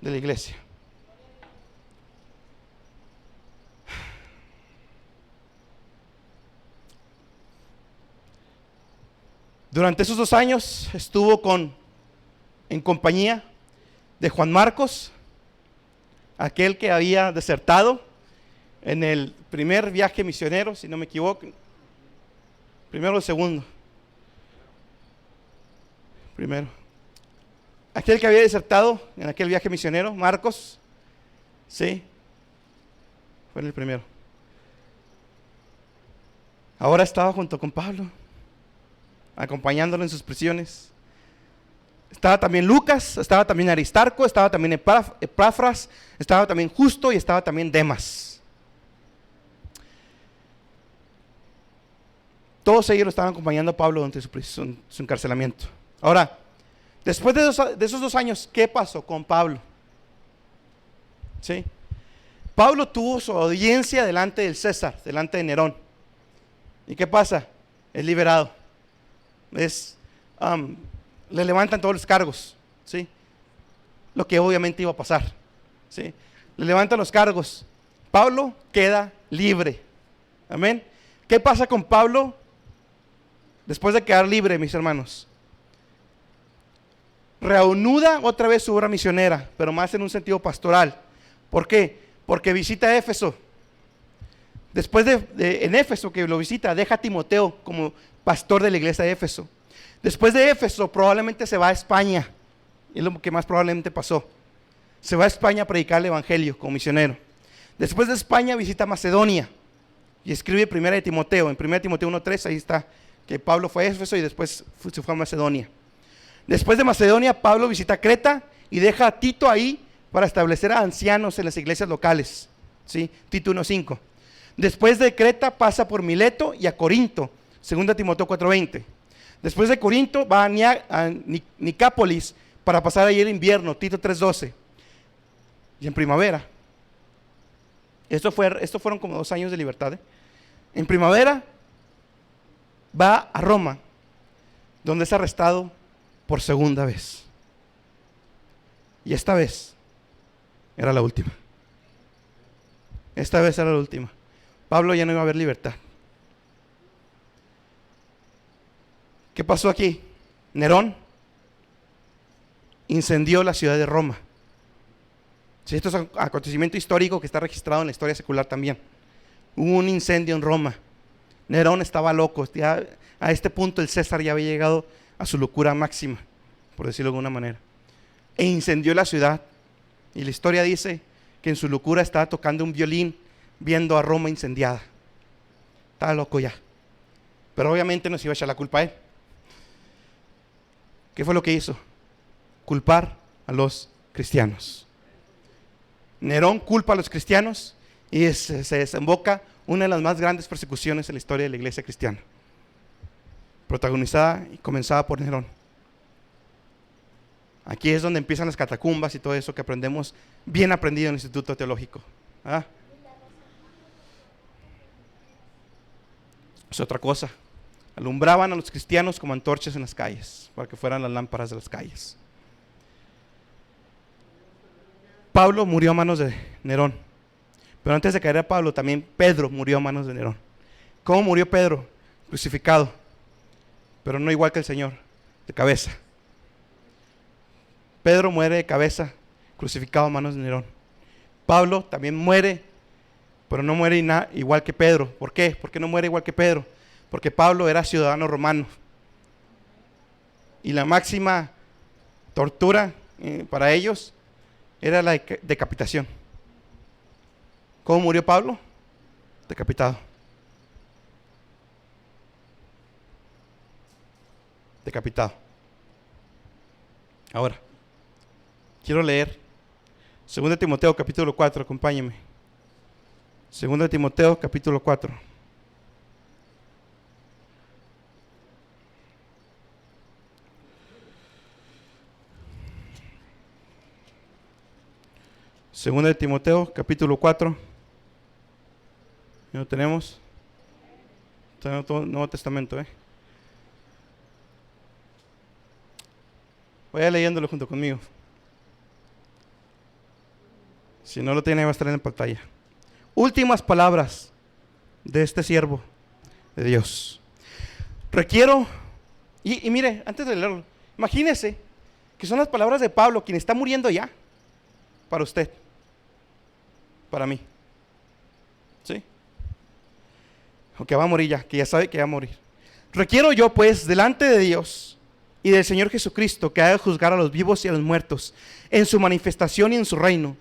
de la iglesia. Durante esos 2 años estuvo en compañía de Juan Marcos, aquel que había desertado en el primer viaje misionero, si no me equivoco. Primero o segundo. Primero. Aquel que había desertado en aquel viaje misionero, Marcos, sí, fue el primero. Ahora estaba junto con Pablo, acompañándolo en sus prisiones. Estaba también Lucas, estaba también Aristarco, estaba también Epafras, estaba también Justo y estaba también Demas. Todos ellos lo estaban acompañando a Pablo durante su encarcelamiento. Ahora, después de esos 2 años, ¿qué pasó con Pablo? ¿Sí? Pablo tuvo su audiencia delante del César, delante de Nerón. ¿Y qué pasa? Es liberado. Le levantan todos los cargos, ¿sí? Lo que obviamente iba a pasar, ¿sí? Le levantan los cargos. Pablo queda libre. Amén. ¿Qué pasa con Pablo después de quedar libre, mis hermanos? Reanuda otra vez su obra misionera, pero más en un sentido pastoral. ¿Por qué? Porque visita Éfeso. Después en Éfeso, que lo visita, deja a Timoteo como pastor de la iglesia de Éfeso. Después de Éfeso probablemente se va a España. Es lo que más probablemente pasó. Se va a España a predicar el evangelio como misionero. Después de España visita Macedonia y escribe 1 Timoteo. En 1 Timoteo 1:3 ahí está que Pablo fue a Éfeso y después se fue a Macedonia. Después de Macedonia, Pablo visita Creta y deja a Tito ahí para establecer a ancianos en las iglesias locales, ¿sí? Tito 1:5. Después de Creta pasa por Mileto y a Corinto, 2 Timoteo 4:20. Después de Corinto va a Nicápolis para pasar ahí el invierno, Tito 3:12. Y en primavera, esto fueron como 2 años de libertad, ¿eh? En primavera va a Roma, donde es arrestado por segunda vez. Y esta vez era la última. Esta vez era la última. Pablo ya no iba a haber libertad. ¿Qué pasó aquí? Nerón incendió la ciudad de Roma. Sí, esto es un acontecimiento histórico que está registrado en la historia secular también. Hubo un incendio en Roma. Nerón estaba loco. Ya a este punto el César ya había llegado a su locura máxima, por decirlo de alguna manera, e incendió la ciudad. Y la historia dice que en su locura estaba tocando un violín viendo a Roma incendiada. Estaba loco ya, pero obviamente no se iba a echar la culpa a él. ¿Qué fue lo que hizo? Culpar a los cristianos. Nerón culpa a los cristianos y se desemboca una de las más grandes persecuciones en la historia de la iglesia cristiana, protagonizada y comenzada por Nerón. Aquí es donde empiezan las catacumbas y todo eso que aprendemos, bien aprendido en el Instituto Teológico. ¿Ah? Es otra cosa. Alumbraban a los cristianos como antorchas en las calles, para que fueran las lámparas de las calles. Pablo murió a manos de Nerón, pero antes de caer a Pablo, también Pedro murió a manos de Nerón. ¿Cómo murió Pedro? Crucificado, pero no igual que el Señor, de cabeza. Pedro muere de cabeza, crucificado a manos de Nerón. Pablo también muere, pero no muere igual que Pedro. ¿Por qué? ¿Por qué no muere igual que Pedro? Porque Pablo era ciudadano romano. Y la máxima tortura para ellos era la decapitación. ¿Cómo murió Pablo? Decapitado. Decapitado. Ahora, quiero leer 2 Timoteo capítulo 4, acompáñenme. 2 Timoteo capítulo 4. Segunda de Timoteo, capítulo 4. ¿Ya lo tenemos? Está en todo el Nuevo Testamento, Vaya leyéndolo junto conmigo. Si no lo tiene, va a estar en pantalla. Últimas palabras de este siervo de Dios. Requiero, y mire, antes de leerlo, imagínese que son las palabras de Pablo, quien está muriendo ya, para usted, para mí, ¿sí? O que va a morir ya, que ya sabe que va a morir. Requiero yo, pues, delante de Dios y del Señor Jesucristo, que ha de juzgar a los vivos y a los muertos en su manifestación y en su reino,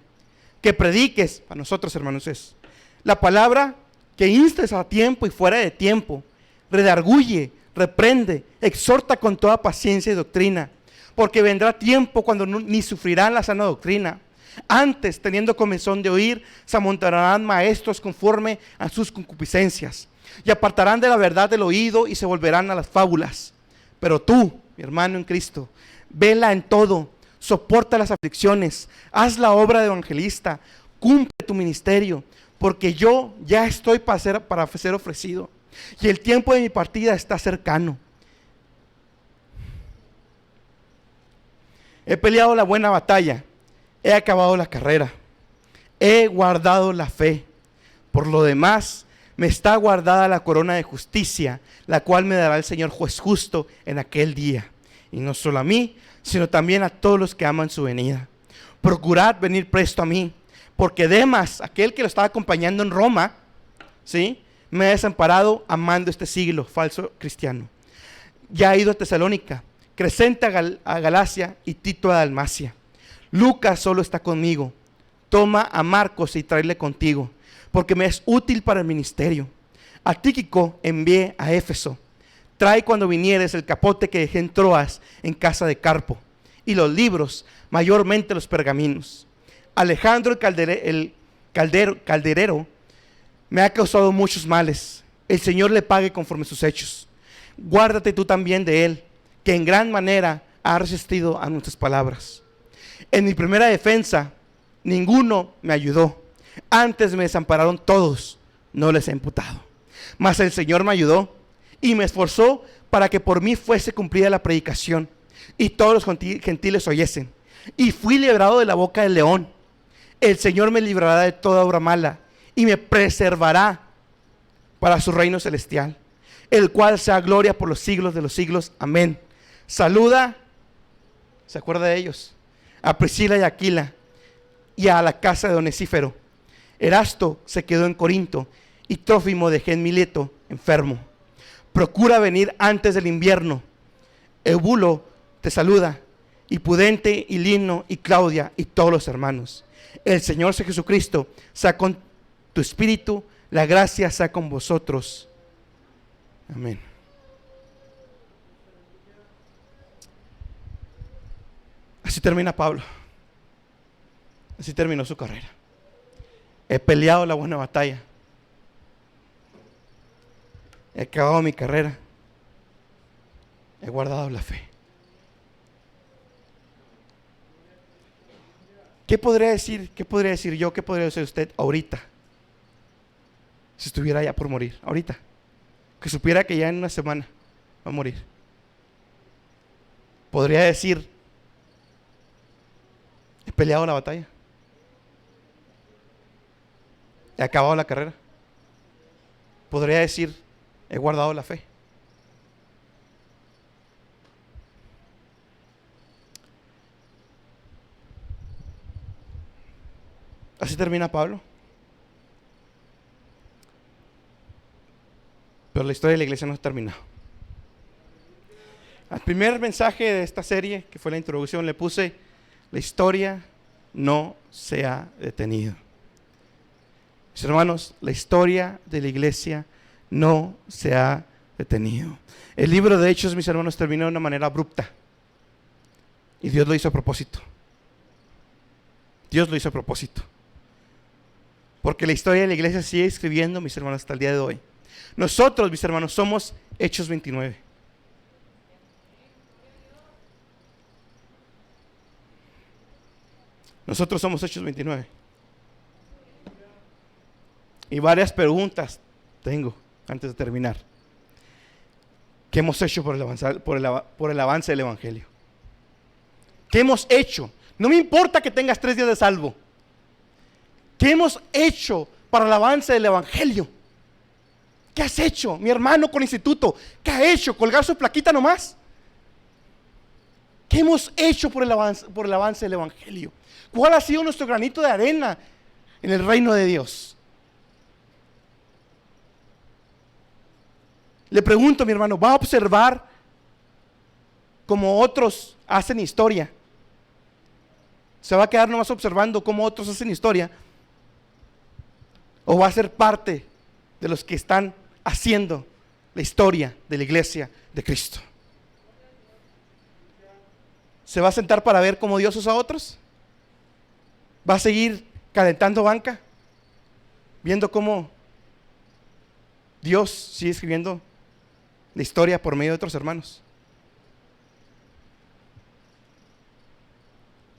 que prediques, para nosotros hermanos es, la palabra, que instes a tiempo y fuera de tiempo, redarguye, reprende, exhorta con toda paciencia y doctrina, porque vendrá tiempo cuando ni sufrirán la sana doctrina. Antes, teniendo comezón de oír, se amontonarán maestros conforme a sus concupiscencias, y apartarán de la verdad del oído y se volverán a las fábulas. Pero tú, mi hermano en Cristo, vela en todo, soporta las aflicciones, haz la obra de evangelista, cumple tu ministerio, porque yo ya estoy para ser ofrecido, y el tiempo de mi partida está cercano. He peleado la buena batalla, he acabado la carrera, he guardado la fe. Por lo demás, me está guardada la corona de justicia, la cual me dará el Señor juez justo en aquel día. Y no solo a mí, sino también a todos los que aman su venida. Procurad venir presto a mí, porque Demas, aquel que lo estaba acompañando en Roma, ¿sí?, me ha desamparado amando este siglo, falso cristiano. Ya ha ido a Tesalónica, Crescente a Galacia y Tito a Dalmacia. Lucas solo está conmigo. Toma a Marcos y tráele contigo, porque me es útil para el ministerio. A Tíquico envié a Éfeso. Trae cuando vinieres el capote que dejé en Troas en casa de Carpo, y los libros, mayormente los pergaminos. Alejandro el calderero me ha causado muchos males. El Señor le pague conforme sus hechos. Guárdate tú también de él, que en gran manera ha resistido a nuestras palabras. En mi primera defensa, ninguno me ayudó. Antes me desampararon todos, no les he imputado. Mas el Señor me ayudó y me esforzó para que por mí fuese cumplida la predicación y todos los gentiles oyesen. Y fui librado de la boca del león. El Señor me librará de toda obra mala y me preservará para su reino celestial, el cual sea gloria por los siglos de los siglos. Amén. Saluda, ¿se acuerda de ellos?, a Priscila y Aquila, y a la casa de Onesífero. Erasto se quedó en Corinto, y Trófimo dejé en Mileto, enfermo. Procura venir antes del invierno. Eubulo te saluda, y Pudente, y Lino, y Claudia, y todos los hermanos. El Señor Jesucristo sea con tu espíritu, la gracia sea con vosotros. Amén. Así termina Pablo. Así terminó su carrera. He peleado la buena batalla. He acabado mi carrera. He guardado la fe. ¿Qué podría decir? ¿Qué podría decir yo? ¿Qué podría decir usted ahorita? Si estuviera ya por morir, ahorita. Que supiera que ya en una semana va a morir. Podría decir, he peleado la batalla. He acabado la carrera. Podría decir, he guardado la fe. Así termina Pablo. Pero la historia de la iglesia no ha terminado. Al primer mensaje de esta serie, que fue la introducción, le puse: la historia no se ha detenido. Mis hermanos, la historia de la iglesia no se ha detenido. El libro de Hechos, mis hermanos, terminó de una manera abrupta. Y Dios lo hizo a propósito. Dios lo hizo a propósito. Porque la historia de la iglesia sigue escribiendo, mis hermanos, hasta el día de hoy. Nosotros, mis hermanos, somos Hechos 29. Nosotros somos Hechos 29. Y varias preguntas tengo antes de terminar. ¿Qué hemos hecho por el avance del Evangelio? ¿Qué hemos hecho? No me importa que tengas 3 días de salvo. ¿Qué hemos hecho para el avance del Evangelio? ¿Qué has hecho, mi hermano con instituto? ¿Qué ha hecho? ¿Colgar su plaquita nomás? ¿Qué hemos hecho por el avance del Evangelio? ¿Cuál ha sido nuestro granito de arena en el reino de Dios? Le pregunto, mi hermano, ¿va a observar como otros hacen historia? ¿Se va a quedar nomás observando cómo otros hacen historia? ¿O va a ser parte de los que están haciendo la historia de la iglesia de Cristo? ¿Se va a sentar para ver cómo Dios usa a otros? ¿Va a seguir calentando banca? Viendo cómo Dios sigue escribiendo la historia por medio de otros hermanos.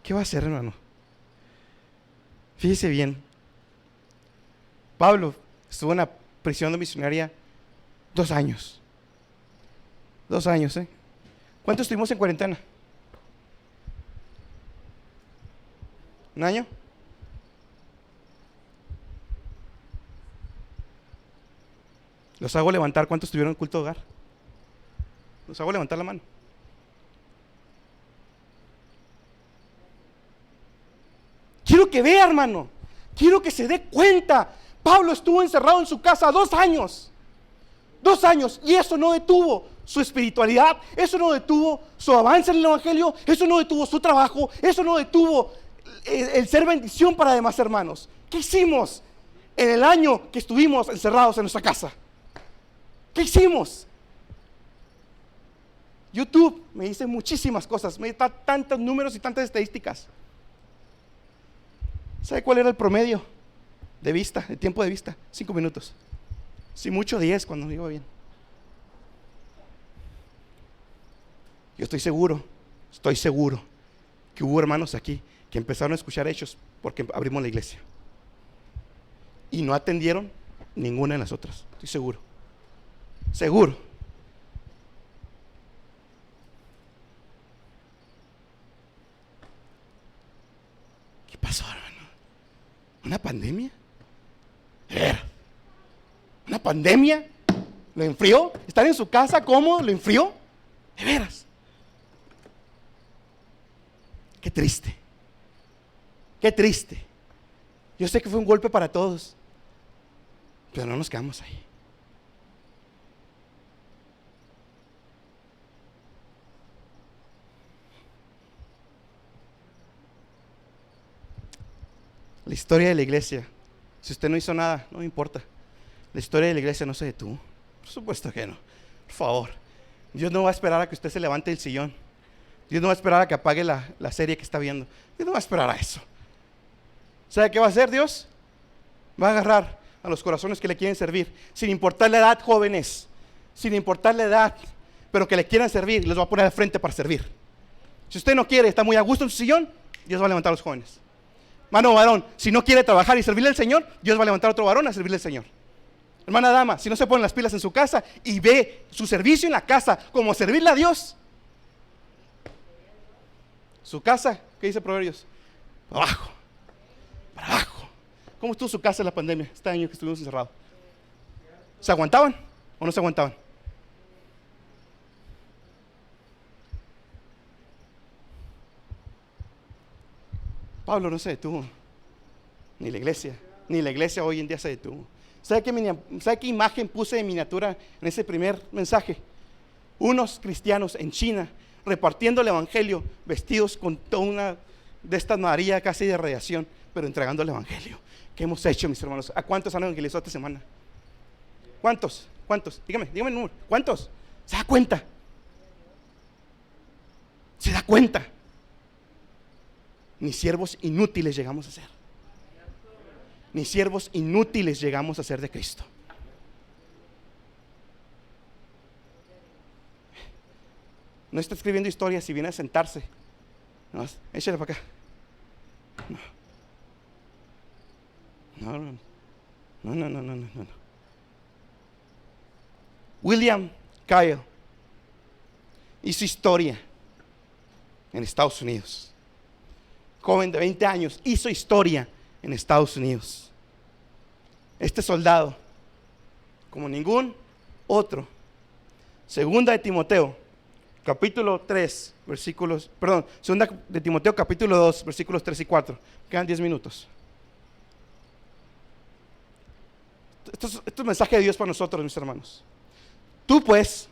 ¿Qué va a hacer, hermano? Fíjese bien. Pablo estuvo en la prisión misionaria 2 años. 2 años, ¿eh? ¿Cuánto estuvimos en cuarentena? ¿1 año? Los hago levantar. ¿Cuántos estuvieron en culto de hogar? Los hago levantar la mano. Quiero que vea, hermano. Quiero que se dé cuenta. Pablo estuvo encerrado en su casa 2 años. 2 años. Y eso no detuvo su espiritualidad. Eso no detuvo su avance en el Evangelio. Eso no detuvo su trabajo. Eso no detuvo el ser bendición para demás hermanos. ¿Qué hicimos en el año que estuvimos encerrados en nuestra casa? ¿Qué hicimos? YouTube me dice muchísimas cosas. Me da tantos números y tantas estadísticas. ¿Sabe cuál era el promedio de vista, de tiempo de vista? 5 minutos. Si mucho 10 cuando iba bien. Yo estoy seguro que hubo hermanos aquí que empezaron a escuchar Hechos porque abrimos la iglesia y no atendieron ninguna de las otras. Estoy seguro. ¿Qué pasó, hermano? ¿Una pandemia? ¿Una pandemia? ¿Lo enfrió? ¿Estar en su casa cómodo? ¿Lo enfrió? De veras. Qué triste. Qué triste. Yo sé que fue un golpe para todos. Pero no nos quedamos ahí. La historia de la iglesia, si usted no hizo nada, no me importa. La historia de la iglesia no se detuvo. Por supuesto que no. Por favor. Dios no va a esperar a que usted se levante del sillón. Dios no va a esperar a que apague la serie que está viendo. Dios no va a esperar a eso. ¿Sabe qué va a hacer Dios? Va a agarrar a los corazones que le quieren servir, sin importar la edad, jóvenes, sin importar la edad, pero que le quieran servir, los va a poner al frente para servir. Si usted no quiere, está muy a gusto en su sillón, Dios va a levantar a los jóvenes. Mano varón, si no quiere trabajar y servirle al Señor, Dios va a levantar a otro varón a servirle al Señor. Hermana dama, si no se ponen las pilas en su casa y ve su servicio en la casa como servirle a Dios, su casa, ¿qué dice Proverbios? Para abajo, para abajo. ¿Cómo estuvo su casa en la pandemia, este año que estuvimos encerrados? ¿Se aguantaban o no se aguantaban? Pablo no se detuvo, ni la iglesia hoy en día se detuvo. ¿Sabe qué imagen puse de miniatura en ese primer mensaje? Unos cristianos en China repartiendo el evangelio, vestidos con toda una de estas María casi de radiación, pero entregando el evangelio. ¿Qué hemos hecho, mis hermanos? ¿A cuántos han evangelizado esta semana? ¿Cuántos? Dígame el número. ¿Cuántos? ¿Se da cuenta? ¿Se da cuenta? Ni siervos inútiles llegamos a ser. Ni siervos inútiles llegamos a ser de Cristo. No está escribiendo historias y viene a sentarse. No, échale para acá. No. William Kyle hizo historia en Estados Unidos. Joven de 20 años, hizo historia en Estados Unidos. Este soldado, como ningún otro, segunda de Timoteo, capítulo 3, segunda de Timoteo, capítulo 2, versículos 3 y 4. Quedan 10 minutos. Esto es un mensaje de Dios para nosotros, mis hermanos. Tú pues,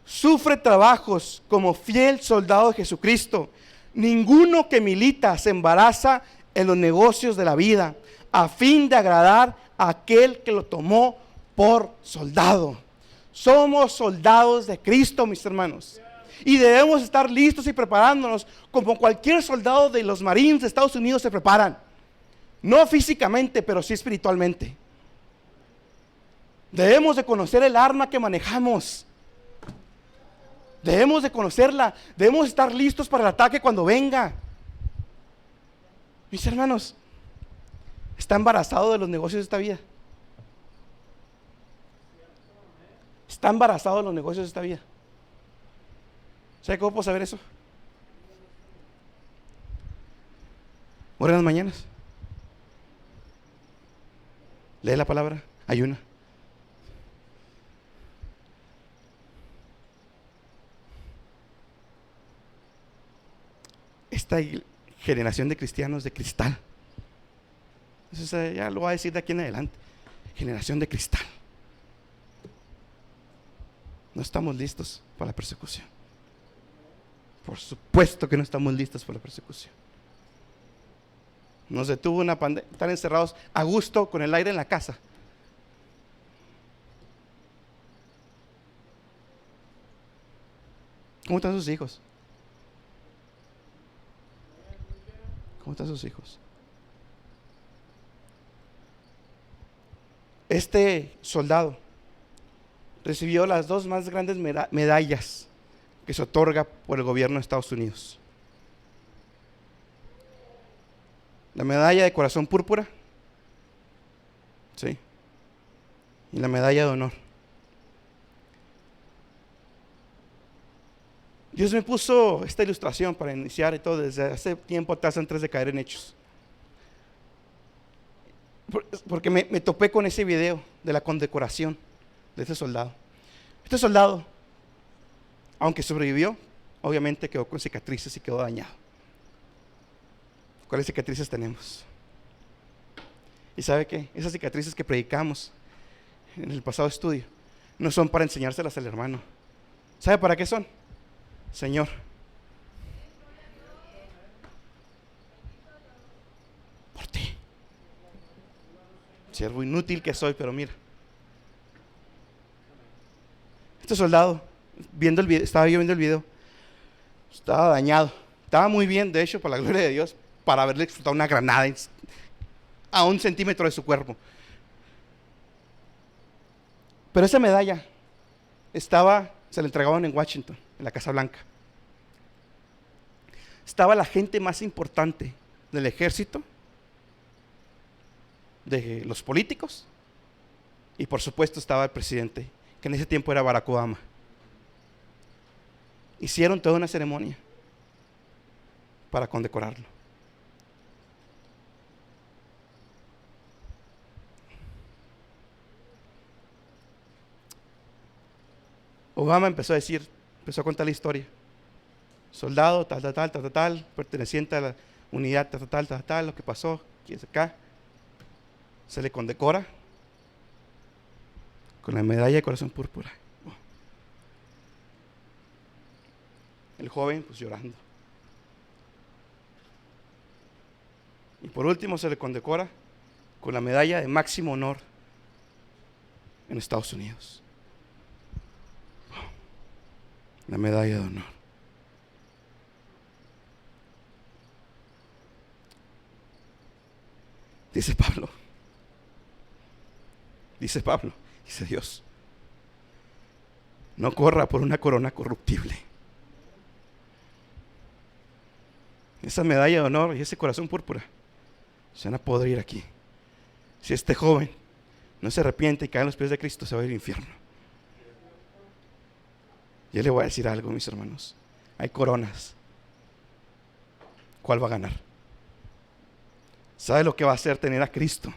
sufre trabajos como fiel soldado de Jesucristo. Ninguno que milita se embaraza en los negocios de la vida, a fin de agradar a aquel que lo tomó por soldado. Somos soldados de Cristo, mis hermanos, y debemos estar listos y preparándonos como cualquier soldado de los Marines de Estados Unidos se preparan. No físicamente, pero sí espiritualmente. Debemos de conocer el arma que manejamos. Debemos de conocerla. Debemos estar listos para el ataque cuando venga. Mis hermanos, ¿está embarazado de los negocios de esta vida? ¿Está embarazado de los negocios de esta vida? ¿Sabe cómo puedo saber eso? Ora en las mañanas. Lee la palabra, ayuna. Esta generación de cristianos de cristal, eso ya lo voy a decir de aquí en adelante, generación de cristal. No estamos listos para la persecución. Por supuesto que no estamos listos para la persecución. Nos detuvo una pandemia, estar encerrados a gusto con el aire en la casa. ¿Cómo están sus hijos? ¿Cómo están sus hijos? Este soldado recibió las dos más grandes medallas que se otorga por el gobierno de Estados Unidos. La medalla de corazón púrpura, sí, y la medalla de honor. Dios me puso esta ilustración para iniciar y todo desde hace tiempo atrás, antes de caer en Hechos. Porque me topé con ese video de la condecoración de este soldado. Este soldado, aunque sobrevivió, obviamente quedó con cicatrices y quedó dañado. ¿Cuáles cicatrices tenemos? ¿Y sabe qué? Esas cicatrices que predicamos en el pasado estudio, no son para enseñárselas al hermano. ¿Sabe para qué son? Señor, por ti. Siervo inútil que soy, pero mira. Este soldado, viendo el video, estaba yo viendo el video, estaba dañado. Estaba muy bien, de hecho, por la gloria de Dios, para haberle explotado una granada a 1 centímetro de su cuerpo. Pero esa medalla se la entregaban en Washington, en la Casa Blanca. Estaba la gente más importante del ejército, de los políticos, y por supuesto estaba el presidente, que en ese tiempo era Barack Obama. Hicieron toda una ceremonia para condecorarlo. Obama empezó a contar la historia. Soldado, tal, perteneciente a la unidad, tal, lo que pasó, aquí es acá. Se le condecora con la medalla de corazón púrpura. El joven, pues llorando. Y por último se le condecora con la medalla de máximo honor en Estados Unidos. La medalla de honor. Dice Pablo, dice Dios, no corra por una corona corruptible. Esa medalla de honor y ese corazón púrpura se van a podrir aquí. Si este joven no se arrepiente y cae en los pies de Cristo, se va a ir al infierno. Yo le voy a decir algo, mis hermanos. Hay coronas. ¿Cuál va a ganar? ¿Sabe lo que va a hacer tener a Cristo?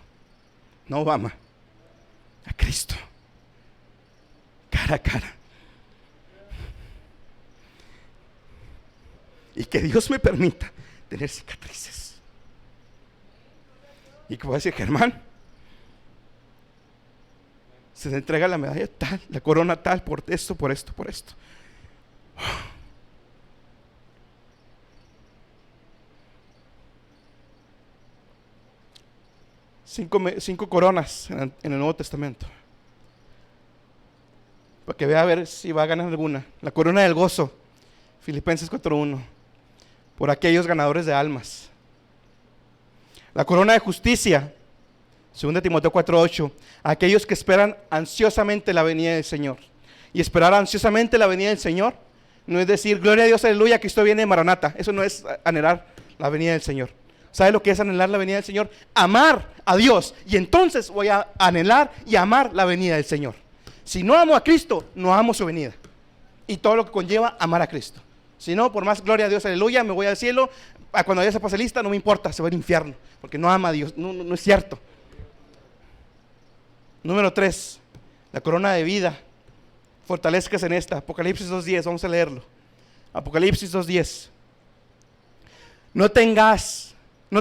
No Obama, a Cristo, cara a cara. Y que Dios me permita tener cicatrices. Y que voy a decir, Germán, se le entrega la medalla tal, la corona tal, por esto, por esto, por esto. Cinco coronas en el Nuevo Testamento, para que vea a ver si va a ganar alguna. La corona del gozo, Filipenses 4:1, por aquellos ganadores de almas. La corona de justicia, 2 Timoteo 4:8, aquellos que esperan ansiosamente la venida del Señor. Y esperar ansiosamente la venida del Señor no es decir, gloria a Dios, aleluya, Cristo viene, Maranata. Eso no es anhelar la venida del Señor. ¿Sabe lo que es anhelar la venida del Señor? Amar a Dios. Y entonces voy a anhelar y amar la venida del Señor. Si no amo a Cristo, no amo su venida. Y todo lo que conlleva amar a Cristo. Si no, por más gloria a Dios, aleluya, me voy al cielo. Cuando ya se pase lista, no me importa, se va al infierno. Porque no ama a Dios. No es cierto. Número 3, la corona de vida. Fortalezcas en esta. Apocalipsis 2:10, vamos a leerlo. Apocalipsis 2:10. No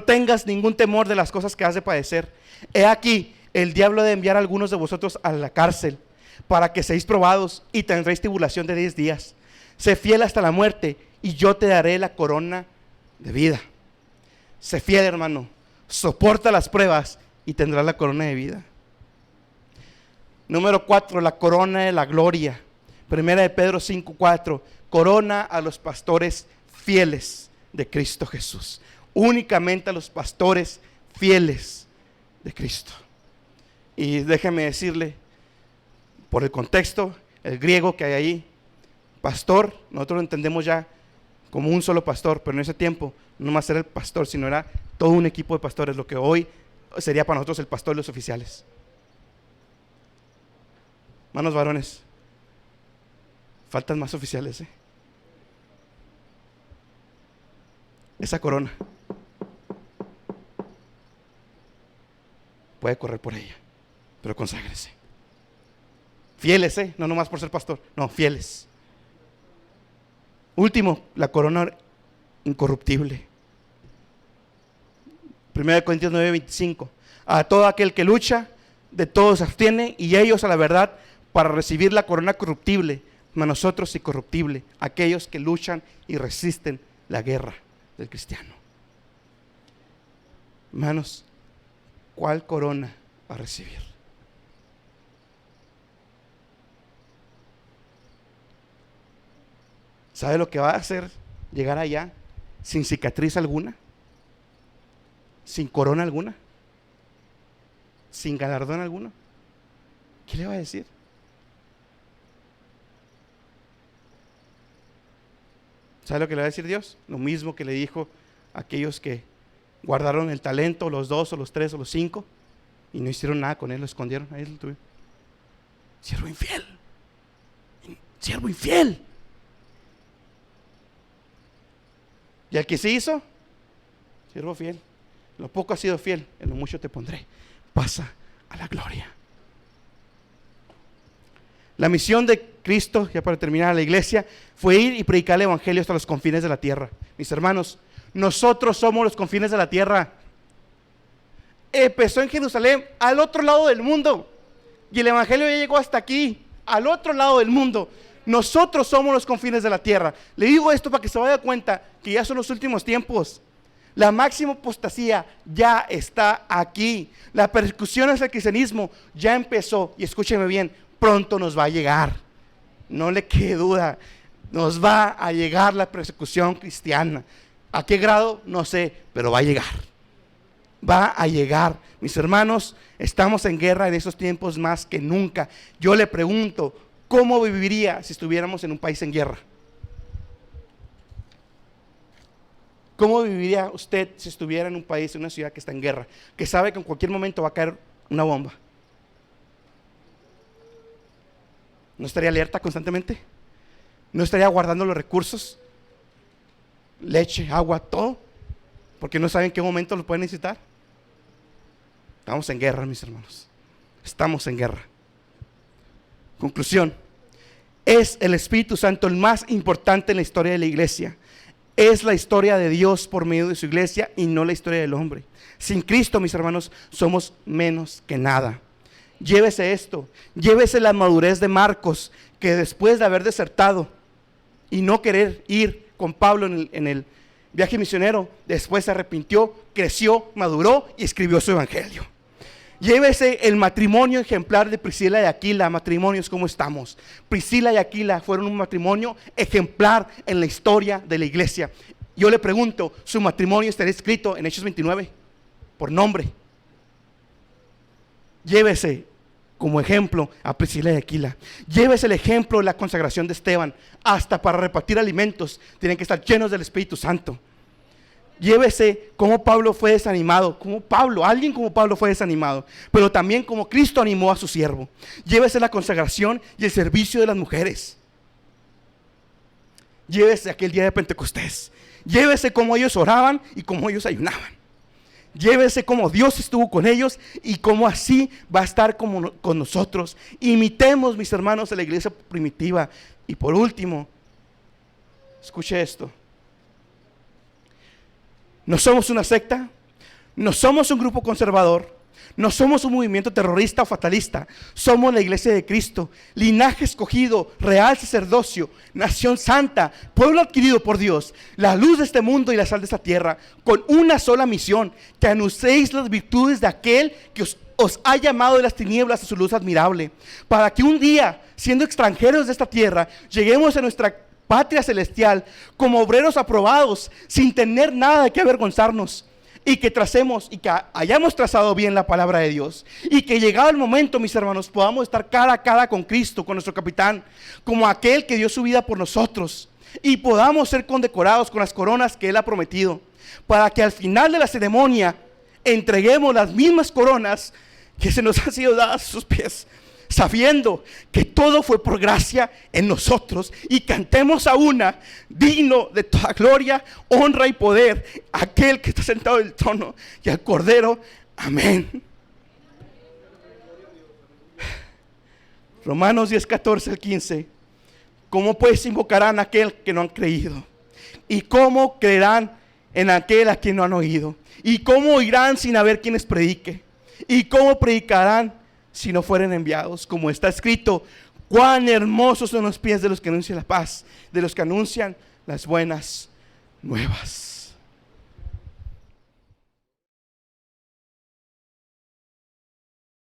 tengas ningún temor de las cosas que has de padecer. He aquí, el diablo ha de enviar a algunos de vosotros a la cárcel, para que seáis probados y tendréis tribulación de 10 días. Sé fiel hasta la muerte, y yo te daré la corona de vida. Sé fiel, hermano. Soporta las pruebas y tendrás la corona de vida. Número 4, la corona de la gloria. Primera de Pedro 5:4. Corona a los pastores fieles de Cristo Jesús. Únicamente a los pastores fieles de Cristo. Y déjeme decirle, por el contexto, el griego que hay ahí, pastor, nosotros lo entendemos ya como un solo pastor, pero en ese tiempo no más era el pastor, sino era todo un equipo de pastores, lo que hoy sería para nosotros el pastor y los oficiales. Hermanos varones, faltan más oficiales, Esa corona puede correr por ella, pero conságrese. Fieles, no nomás por ser pastor, no, fieles. Último, la corona incorruptible. 1 Corintios 9:25. A todo aquel que lucha de todos se abstienen, y ellos a la verdad para recibir la corona corruptible, mas nosotros incorruptible, aquellos que luchan y resisten la guerra del cristiano. Hermanos, ¿cuál corona va a recibir? ¿Sabe lo que va a hacer llegar allá sin cicatriz alguna? ¿Sin corona alguna? ¿Sin galardón alguno? ¿Qué le va a decir? ¿Sabe lo que le va a decir Dios? Lo mismo que le dijo a aquellos que guardaron el talento, los 2 o los 3 o los 5, y no hicieron nada con él, lo escondieron. Ahí lo tuvieron. Siervo infiel. Siervo infiel. Y al que se hizo, siervo fiel. En lo poco has sido fiel, en lo mucho te pondré. Pasa a la gloria. La misión de Cristo, ya para terminar, la iglesia, fue ir y predicar el evangelio hasta los confines de la tierra. Mis hermanos, nosotros somos los confines de la tierra. Empezó en Jerusalén, al otro lado del mundo, y el evangelio ya llegó hasta aquí, al otro lado del mundo. Nosotros somos los confines de la tierra. Le digo esto para que se vaya cuenta que ya son los últimos tiempos. La máxima apostasía ya está aquí. La persecución hacia el cristianismo ya empezó, y escúcheme bien, pronto nos va a llegar. No le quede duda, nos va a llegar la persecución cristiana. ¿A qué grado? No sé, pero va a llegar. Va a llegar. Mis hermanos, estamos en guerra en esos tiempos más que nunca. Yo le pregunto, ¿cómo viviría si estuviéramos en un país en guerra? ¿Cómo viviría usted si estuviera en un país, en una ciudad que está en guerra, que sabe que en cualquier momento va a caer una bomba? ¿No estaría alerta constantemente? ¿No estaría guardando los recursos? Leche, agua, todo, porque no saben en qué momento lo pueden necesitar. Estamos en guerra, mis hermanos. Estamos en guerra. Conclusión: es el Espíritu Santo el más importante en la historia de la iglesia. Es la historia de Dios por medio de su iglesia y no la historia del hombre. Sin Cristo, mis hermanos, somos menos que nada. Llévese esto, llévese la madurez de Marcos, que después de haber desertado y no querer ir con Pablo en el viaje misionero, después se arrepintió, creció, maduró y escribió su evangelio. Llévese el matrimonio ejemplar de Priscila y Aquila. Matrimonios, ¿cómo estamos? Priscila y Aquila fueron un matrimonio ejemplar en la historia de la iglesia. Yo le pregunto, ¿su matrimonio estará escrito en Hechos 29? Por nombre. Llévese como ejemplo a Priscila y Aquila. Llévese el ejemplo de la consagración de Esteban. Hasta para repartir alimentos tienen que estar llenos del Espíritu Santo. Llévese cómo Pablo fue desanimado, alguien como Pablo fue desanimado, pero también como Cristo animó a su siervo. Llévese la consagración y el servicio de las mujeres. Llévese aquel día de Pentecostés. Llévese cómo ellos oraban y cómo ellos ayunaban. Llévese cómo Dios estuvo con ellos y cómo así va a estar con nosotros. Imitemos, mis hermanos, a la iglesia primitiva. Y por último, escuche esto. No somos una secta, no somos un grupo conservador, no somos un movimiento terrorista o fatalista. Somos la iglesia de Cristo, linaje escogido, real sacerdocio, nación santa, pueblo adquirido por Dios, la luz de este mundo y la sal de esta tierra, con una sola misión: que anunciéis las virtudes de aquel que os ha llamado de las tinieblas a su luz admirable, para que un día, siendo extranjeros de esta tierra, lleguemos a nuestra patria celestial como obreros aprobados, sin tener nada de qué avergonzarnos, y que tracemos y que hayamos trazado bien la palabra de Dios, y que llegado el momento, mis hermanos, podamos estar cara a cara con Cristo, con nuestro capitán, como aquel que dio su vida por nosotros, y podamos ser condecorados con las coronas que Él ha prometido, para que al final de la ceremonia entreguemos las mismas coronas que se nos han sido dadas a sus pies, sabiendo que todo fue por gracia en nosotros, y cantemos a una: digno de toda gloria, honra y poder, aquel que está sentado en el trono y al Cordero. Amén. Romanos 10, 14 al 15. ¿Cómo pues invocarán a aquel que no han creído? ¿Y cómo creerán en aquel a quien no han oído? ¿Y cómo oirán sin haber quien les predique? ¿Y cómo predicarán si no fueren enviados, como está escrito: cuán hermosos son los pies de los que anuncian la paz, de los que anuncian las buenas nuevas.